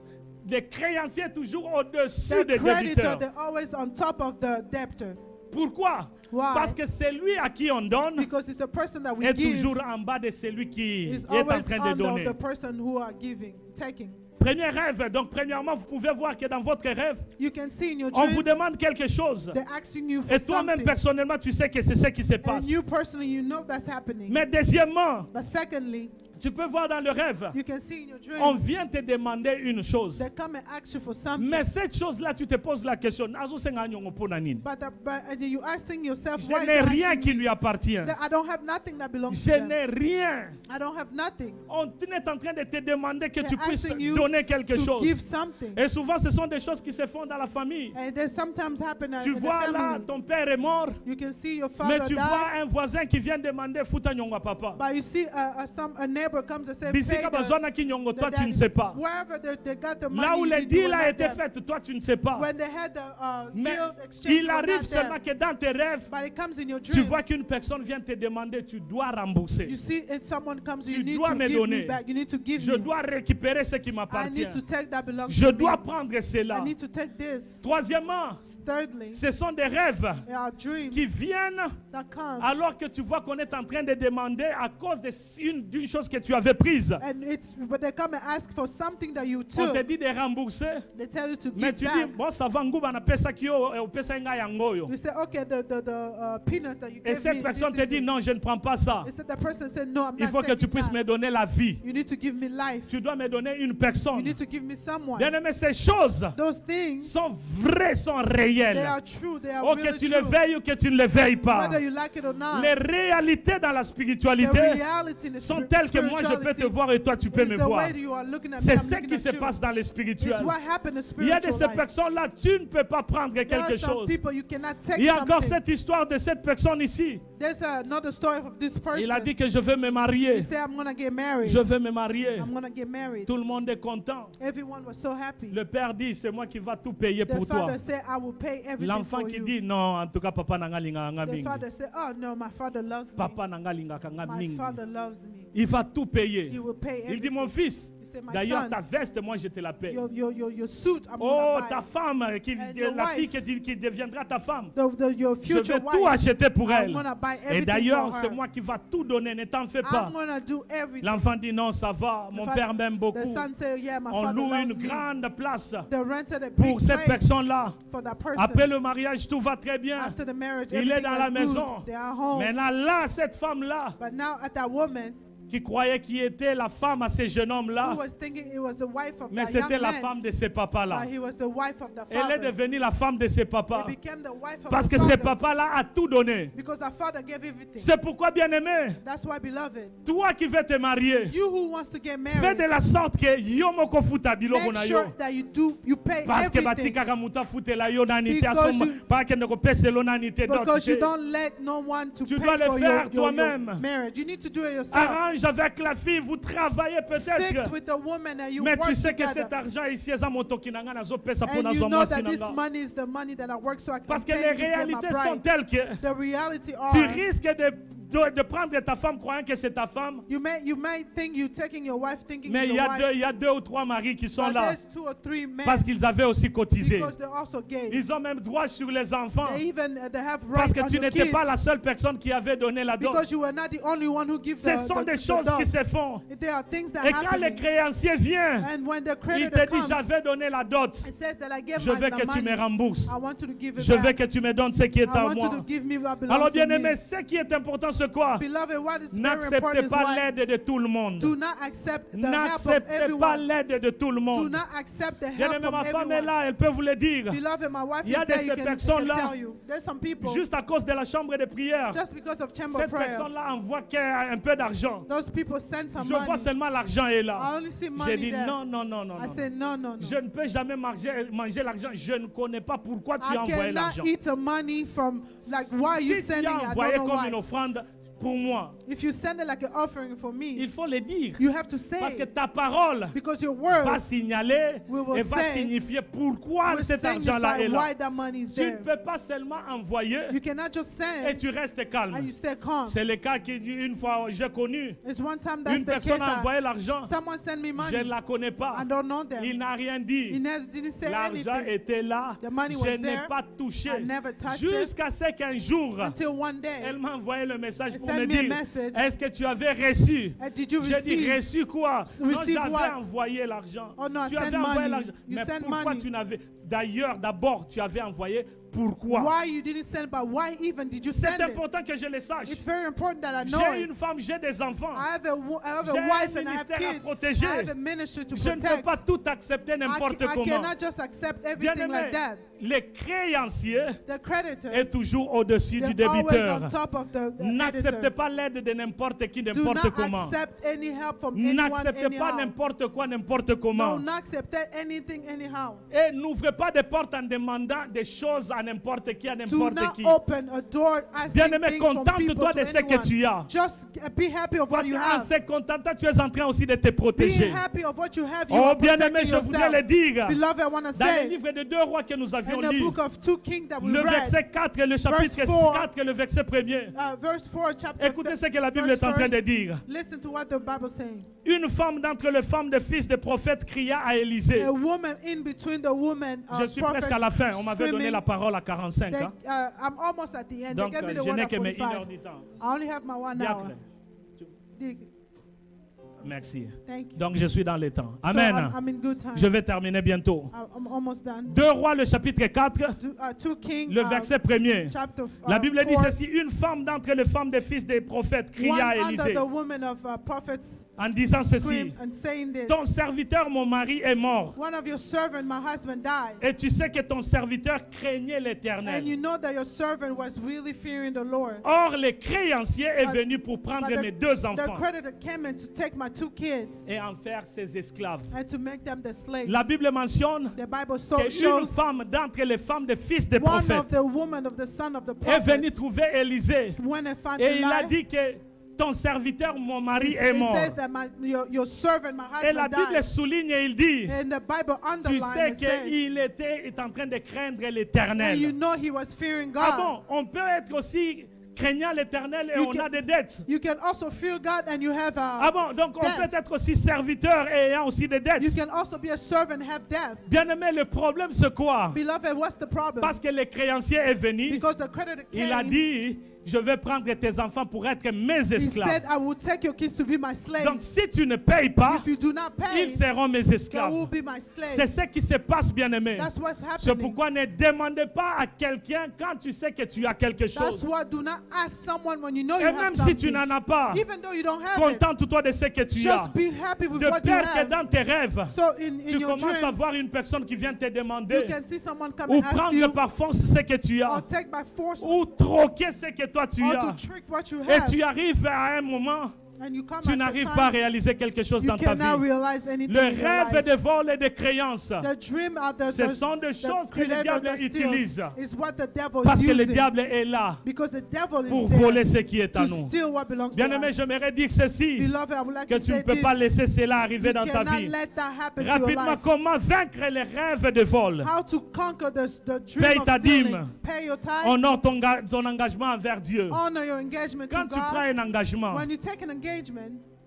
Le créancier est toujours au-dessus The des creditor, débiteurs. they're always on top of the debtor. Pourquoi? Why? Parce que celui à qui on donne Because it's the person that we est give toujours en bas de celui qui is est en always train de under donner. the person who are giving, taking. Premier rêve, donc premièrement, vous pouvez voir que dans votre rêve, You can see in your on vous dreams, demande quelque chose. they're asking you for Et toi-même, something. personnellement, tu sais que c'est ce qui se And passe. you personally, you know that's happening. Mais deuxièmement, But secondly, tu peux voir dans le rêve, you can see in your on dreams, vient te demander une chose. they come and ask you for something. Mais cette chose-là, tu te poses la question, nazosenga nyongo mpona nini? But you asking yourself, Je why is n'ai it rien asking qui me lui appartient. that I don't have nothing that belongs Je to them. n'ai rien. I don't have nothing. On est en train de te demander que They're tu puisses asking you donner quelque to chose. give something. Et souvent, ce sont des choses qui se font dans la famille. And they sometimes happen Tu in the vois là, family. ton père est mort, You can see your mais father tu vois die, un voisin qui vient demander futa nyongo à papa. but you see a neighbor comes and says, Bisika bazwana ki nyongo, toi tu ne sais pas. wherever they got the money, Là où you le did do deal a it été like that. fait, toi tu ne sais pas. When they had the Mais deal exchange, il you were arrive not seulement there. que dans tes rêves, But it comes in your tu dreams. vois qu'une personne vient te demander, tu dois You rembourser. see, if someone comes, Tu you need dois to me give donner. me back. You need to give Je me. dois récupérer ce qui I m'appartient. need to take that belongs Je to dois me. prendre I cela. need to take this. Troisièmement, Thirdly, ce sont des rêves there are dreams qui viennent that come, alors que tu vois qu'on est en train de demander à cause d'une chose que tu avais prise. but they come and ask for something that you On te took. dit de rembourser, They tell you to mais give tu dis, back. bon, ça va, nguba na pesa kio, pesa nga yango yo. You say, okay, the peanut that you Et gave cette me, personne this te is dit, it. non, je ne prends pas ça. They said the person said, no, I'm Il not faut que tu taking puisses that. me donner la vie. You need to give me life. Tu dois me donner une You personne. need to give me someone. Bien-aimé, ces choses Those things, sont vraies, sont they réelles. are true. They are Oh, que really tu le true. veilles ou que tu ne le veilles pas. Whether you like it or not, Les réalités dans la the spiritualité reality in the sont telles que moi je peux te spirituality voir et toi tu peux is me the voir. way you are looking at me, C'est I'm ce looking qui at se you. passe dans le It's spirituel. what happened in Il y a de spiritual ces life. personnes-là, tu ne peux pas prendre There quelque are some chose. people you cannot take Il y a encore something. cette histoire de cette personne ici. There's another story of this person. Il a dit que je vais me He marier. said, I'm going to get married. Je vais me marier. I'm going to get married. Tout le monde est content. Everyone was so happy. Le père dit, c'est moi qui va tout payer The pour toi. father said, I will pay everything L'enfant for qui you. dit, non, en tout cas, papa nanga linga nga The mingi. father said, oh no, my father loves me. Papa nanga linga ka nga My mingi. father loves me. Il va tout payer. He will pay Il dit, everything. mon fils, He said, my d'ailleurs, son, ta veste, moi, je te la paye. your suit, I'm Oh, going ta to femme, And your la fille wife. qui deviendra ta femme. buy. Your Je future vais tout wife, acheter pour I'm elle. going to buy Et everything d'ailleurs, for c'est her. moi qui va tout donner, ne t'en fais pas. I'm going to do everything. L'enfant dit non, ça va, mon père m'aime The beaucoup. son said, yeah, my On father loue une loves me. grande place They rented a big pour cette place personne-là. for that person. Après le mariage, tout va très bien. After the marriage, Il est everything dans la was maison. good. They are home. Maintenant, là, cette femme-là, But now at that woman qui croyait qu'il était la femme à ce jeune who homme-là, was thinking it was the wife of mais that young c'était la man, femme de ses papas-là. but he was the wife of the Elle est father. devenue la femme de ses papas. He became the wife of Parce the que ses father papas-là a tout donné. because the father gave everything. C'est pourquoi, bien-aimé, That's why, beloved, toi qui veux te marier, you who wants to get fais married, de la sorte que yo moko futa biloko make na sure yo. that you pay Parce que everything batikaka muta futela yo nani te Because asoma you- pas que ne kopeselo nani te because you d'autres. don't let no one to Tu pay dois le for faire your toi-même. marriage. You need to do it yourself. Arrange avec la fille, vous travaillez Fix peut-être. with the woman and you Mais work tu sais que together. cet argent ici eza moto kinanga nazo pesa pour And you nazo know mwasi that this nanga. money is the money that I work so I can Parce que pay les to get my réalités sont bride. telles que The reality are tu risques de prendre ta femme croyant que c'est ta femme. you might think you're taking your wife thinking Mais it's il your y a deux ou trois maris qui sont but là there's 2 or 3 men parce qu'ils avaient aussi cotisé. because they also gave. Ils ont même droit sur les enfants. They even they have Parce rights que on tu your n'étais kids pas la seule personne qui avait donné la dot. because you were not the only one who gives Ce sont des choses qui se font. There are things that Et quand le happen. créancier vient, And when the il creditor te dit comes, j'avais donné la dot. it says that I gave Je veux the que tu money. me rembourses. I want you to give it Je veux back. que tu me donnes ce qui est I à want you moi. to give me what belongs Alors to bien me. aimé, ce qui est important c'est quoi? Beloved, what is very N'acceptez important is pas what? l'aide de tout le monde. Do not accept the help of N'acceptez pas everyone. l'aide de tout le Do monde. not accept the help Bien-aimé, from ma femme est everyone. là, elle peut vous le dire. Beloved, my wife Il y a is de there. ces You can personnes-là, tell you. There's some people, Juste à cause de la chambre de prière, just because of chamber cette prayer, personne-là envoie un peu d'argent. those people send some Je vois money. seulement l'argent est I là. only see J'ai money dit there. non, non, non, non. I non. said, no, no, no. Je ne peux jamais manger l'argent. Je ne connais pas pourquoi tu as I envoyé cannot l'argent. eat the money from, like, why are you Si tu sending as it? I envoyé don't know comme une why. offrande pour moi, If you send it like an offering for me, il faut le dire. you have to say Parce que it. ta parole Because your va word signaler We will et va say- signifier pourquoi will cet argent-là signify est là. why that money is Tu ne there. peux pas seulement envoyer You cannot just et send tu restes and calme. you stay calm. C'est le cas qu'une fois j'ai connu. It's one time that's Une the case. personne a envoyé l'argent. Someone sent me Je money. ne la connais pas. I don't know them. Il n'a rien He dit. didn't say L'argent anything était là. The money Je was n'ai there. pas touché. I never touched it. Jusqu'à ce qu'un jour, until one day. elle m'a envoyé le message She pour sent me me a dire, message. est-ce que tu avais reçu? Did you J'ai dit, receive? reçu quoi? Non, Receive j'avais what? envoyé l'argent. Oh no, I Tu sent avais envoyé money. l'argent. You Mais sent pourquoi money. tu n'avais... D'ailleurs, d'abord, tu avais envoyé pourquoi? Why you didn't send, but why even did you C'est send it? important que je le sache. It's very important that I know J'ai it. une femme, j'ai des enfants. I have a J'ai un wife and I have ministère à kids. protéger. I have a ministry to Je ne peux protect. pas tout accepter n'importe I comment. cannot just accept everything Bien-aimé, like that. le créancier The creditor, est toujours au-dessus du they're always on débiteur. top of the N'acceptez editor. pas l'aide de n'importe qui, Do n'importe not comment. accept any help from anyone N'acceptez pas anyhow. n'importe quoi, n'importe No, comment. not accept anything anyhow. Et n'ouvrez pas de portes en demandant des choses à n'importe qui, à Do n'importe not qui. open a door asking Bien-aimé, things from people contente-toi to de ce que anyone. tu as. Just be happy of what Parce you qu'en have. se contentant, tu es en train aussi de te Be protéger. happy of what you have. You Oh, are bien-aimé, protecting je voudrais le yourself. dire. Beloved, I want to Dans le say livre de 2 rois que nous avions in the lu, book of 2 Kings that we le read, verset 4 et le chapitre Verse 4, 4 et le verset 1er. Verse 4, chapter Écoutez ce que la Bible verse est en train de first. dire. Listen to what the Bible is saying. Une femme d'entre les femmes des fils des prophètes cria à Élisée. A woman in between the women Je suis presque à la fin. On m'avait donné la parole à 45 ans. I'm almost at the end. Donc, They gave me the je word n'ai at que mes 1 heure 45. du temps. I only have my 1 Dis hour. après. Merci. Thank you. Donc, je suis dans les temps. So Amen. I'm in good time. Je vais terminer bientôt. I'm almost done. 2 rois, le chapitre 4, 2 Kings, le verset 1er. chapter La Bible dit 4. ceci, une femme d'entre les femmes des fils des prophètes One cria à under Élisée the women of prophets en disant ceci, screamed and saying this. ton serviteur, mon mari, est mort. One of your servants, my husband, died. Et tu sais que ton serviteur craignait And you l'Éternel. know that your servant was really fearing the Lord. Or, le créancier est But- venu pour prendre But mes 2 the enfants creditor came in to take my 2 kids et en faire ses esclaves. and to make them the slaves. La Bible mentionne The Bible qu'une shows femme d'entre les femmes des fils des one prophètes of the women of the son of the est venue prophet trouver Élisée when I found et il a Eli, dit que ton serviteur, mon mari, it est mort. says that your servant, my Et la husband, Bible died. souligne et il dit, And the Bible tu underlines sais and says, qu'il est en train de craindre and you l'Éternel. know he was fearing God. Ah bon, on peut être aussi craignant l'Éternel et You on can- a des dettes. You can also fear God and you have Ah bon, donc on debt. peut être aussi serviteur et ayant aussi des You dettes. can also be a servant and have debt. Bien-aimé, le problème c'est quoi? Beloved, what's the problem? Parce que le créancier est venu, Because the creditor il a came, dit, je vais prendre tes enfants pour être mes he said, esclaves. I will take your kids to be my slaves. Donc si tu ne payes pas, If you do not pay, ils seront mes they will esclaves. be my C'est slaves. ce qui se passe, bien-aimé. That's what's C'est happening. pourquoi ne demandez pas à quelqu'un quand tu sais que tu as quelque That's chose. why do not ask someone when you know you Et have même si something. tu n'en as pas, Even though you don't have it, contente-toi de ce que tu as. just be happy with De what you peur que have. dans tes rêves, So in tu your commences à dreams, voir une personne qui vient te you demander can see someone come ou and ask prendre you, par force ce que tu or as take by force, ou troquer ce que toi tu or as. to trick what you Et have. tu arrives à un moment, And you come tu at the n'arrives time, pas à réaliser quelque chose you dans ta cannot vie. realize anything Le in your rêve life. de vol et de créance, The dream of the, ce sont des choses que le creator diable that steals utilise. is what the devil Parce is que le using. diable est là Because the devil pour is there voler ce qui est à to nous. steal what belongs to Bien-aimé, us. j'aimerais dire ceci, Beloved, I would like que to tu ne say peux this. pas laisser cela arriver You dans ta cannot vie. let that happen to your Rapidement, life. comment vaincre les rêves de vol? How to conquer the Paye dream ta of stealing. dîme. Pay your tithe. Honore ton engagement envers Dieu. Honor your engagement Quand to tu prends God. un engagement, When you take an engagement,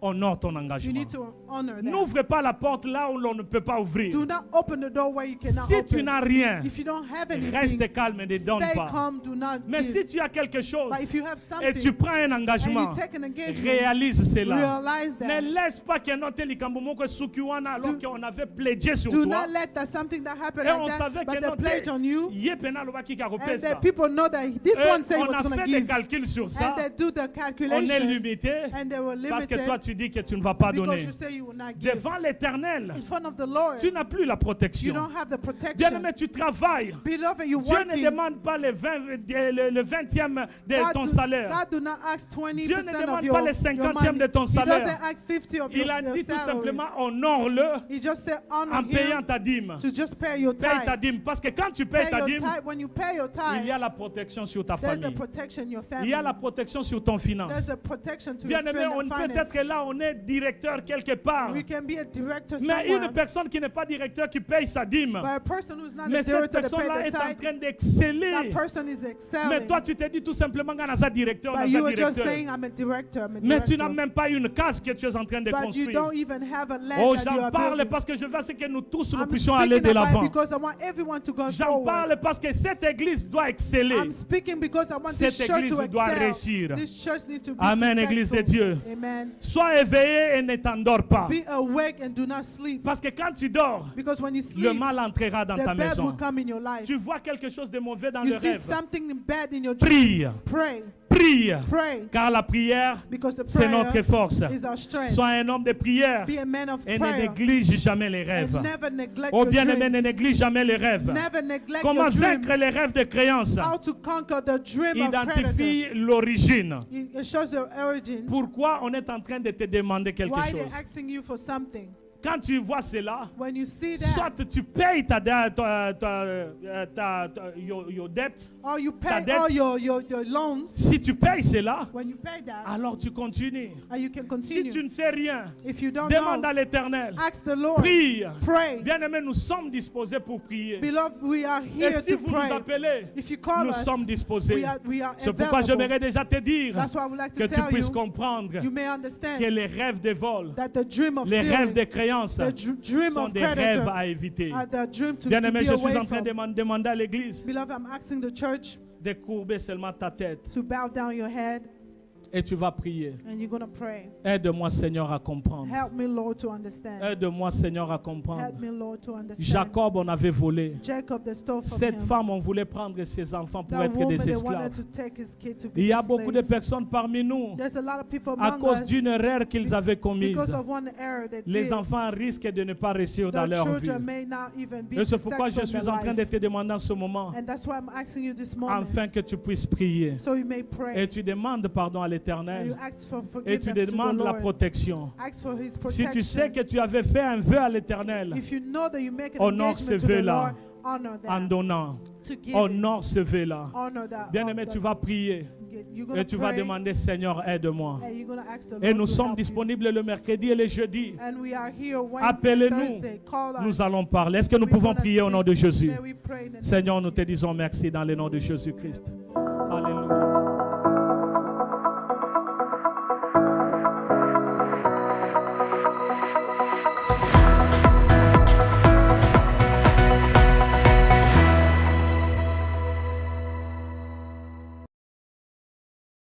honore ton You engagement. need to honor that. N'ouvre pas la porte là où l'on ne peut pas ouvrir. Do not open the door where you cannot Si tu open. n'as rien, If you don't have anything, reste calme et ne donne stay pas. calm, do not Mais give. si tu as quelque chose But if you have et something tu prends un and engagement, you take an engagement, réalise cela. realize Ne that. laisse pas qu'il y ait un autre likambo moko sukiwana alors qu'on avait plédié sur Do toi. not let that something that happened Et on like that, savait but que they notre pledge on you, yé pena lobaki ka and kopesa. that people know that this one say On was a going to fait des give, calculs sur ça. and they do the On est calculation, limité and they were parce que limited toi tu dis que tu ne vas pas because donner. you say you will not give. Devant l'Éternel, In front of the Lord, tu n'as plus la you protection. don't have the protection. Bien-aimé, tu travailles. Beloved, you Dieu ne working. demande pas le 20e de ton God salaire. do not ask 20% Dieu ne of demande your, pas le your 50e money. de ton He salaire. doesn't ask 50 of Il a your dit tout salary. simplement honore-le He just said honor en payant him ta dîme. to just pay your Paye ta tithe. dîme. Parce que quand tu payes Pay ta your dîme, tithe. When you pay your il y tithe, a la protection sur ta there's a famille. protection in your Il family. y a la protection sur ton There's finance. a protection to your Bien-aimé, on peut finance. être là, on est directeur quelque part. We can be a director Mais somewhere, une personne qui n'est pas directeur qui paye sa dîme. but a person who's not Mais a cette director to personne-là pay est the en tithe, train that d'exceller. person is Mais excelling. toi, tu te dis tout simplement, Ganaza directeur, But Ganaza you are just directeur. saying, I'm a director, I'm a Mais tu n'as director. même pas une case que tu es en train de But you construire. don't even have a land Oh, that you j'en are parle building. parce que je veux à ce que nous tous nous I'm puissions aller speaking de about it l'avant. because I want everyone to go J'en forward. parle parce que cette église doit exceller. I'm speaking because I want this Cette church église to doit excel. réussir. This church needs to be Amen, église de successful. Dieu. Amen. Sois éveillé et ne t'endors pas. Be awake and do not sleep. Parce que quand tu dors, Because when you le sleep, mal entrera dans the ta bad will maison. come in your life. Tu vois quelque chose de mauvais dans You le see rêve. something bad in your dream. Prie, Pray. prie. Pray. Car la prière, Because the c'est notre prayer force. is our strength. Sois un homme de prière Be a man of et ne prayer. néglige jamais les And rêves. never neglect Oh your bien-aimé, ne dreams. néglige jamais les rêves. Never neglect Comment your dreams. vaincre les rêves de créance? How to conquer the dream of predator. Identifie l'origine. It shows your origins. Pourquoi on est en train de te demander quelque Why chose? they're asking you for something. Quand tu vois cela, When you see soit that, tu payes your dette. or you ta pay dette. all your loans, Si tu payes cela, when you pay that, alors tu continues. and you can Si tu continue. ne sais rien, If you don't demande know, à l'Éternel. ask the Lord. Prie. Pray. Bien-aimés, nous sommes disposés pour prier. Beloved, we are Et here si to vous nous pray. appelez, If you call nous us, sommes disposés. we are C'est pourquoi available. j'aimerais déjà te dire That's why I would like que to tu tell puisses you, comprendre you may que understand les rêves de vol, that the dream of les rêves de stealing, créance the dream sont of des rêves predator, à éviter. are the dream to Bien-aimé, be je suis away en train de from. demander à l'Église Beloved, I'm asking the church de courber seulement ta tête to bow down your head et tu vas prier. and you're going to pray. Aide-moi, Seigneur, à comprendre. Help me, Lord, to understand. Aide-moi, Seigneur, à comprendre. Help me, Lord, to understand. Jacob, on avait volé. Jacob, they stole from Cette him. femme, on voulait prendre ses enfants pour The être woman, des they wanted esclaves. to take his kid to be Il y a his beaucoup de slaves. personnes parmi nous, There's a lot of people à among cause us, d'une erreur qu'ils avaient commise. because of one error they Les did, enfants risquent de ne pas réussir dans the leur vie. children may not even be Et c'est pourquoi je successful in suis en their train de life. te demander en ce moment, And that's why I'm asking you this moment, afin que tu puisses prier. so you may pray. Et tu demandes pardon à And you l'Éternel. ask for Et tu forgiveness to the demandes la Lord. protection. Ask for his Si protection. tu sais que tu avais fait un vœu à l'Éternel, If you know that you make an honore ce engagement to the vœu-là Lord, honor that. en donnant, To give it. honore ce vœu-là. Honor that. Bien-aimé, tu vas prier You're gonna et tu vas pray, demander, Seigneur, aide-moi. and you're gonna ask the Lord Et nous to sommes help you. disponibles le mercredi et le jeudi. And we are here Wednesday, Appelez-nous. Thursday. Call us. Nous allons parler. Est-ce que nous We're pouvons gonna prier au nom de speak. Jésus? May we pray in the name Seigneur, of nous te Jesus. disons merci dans le nom de Jésus-Christ.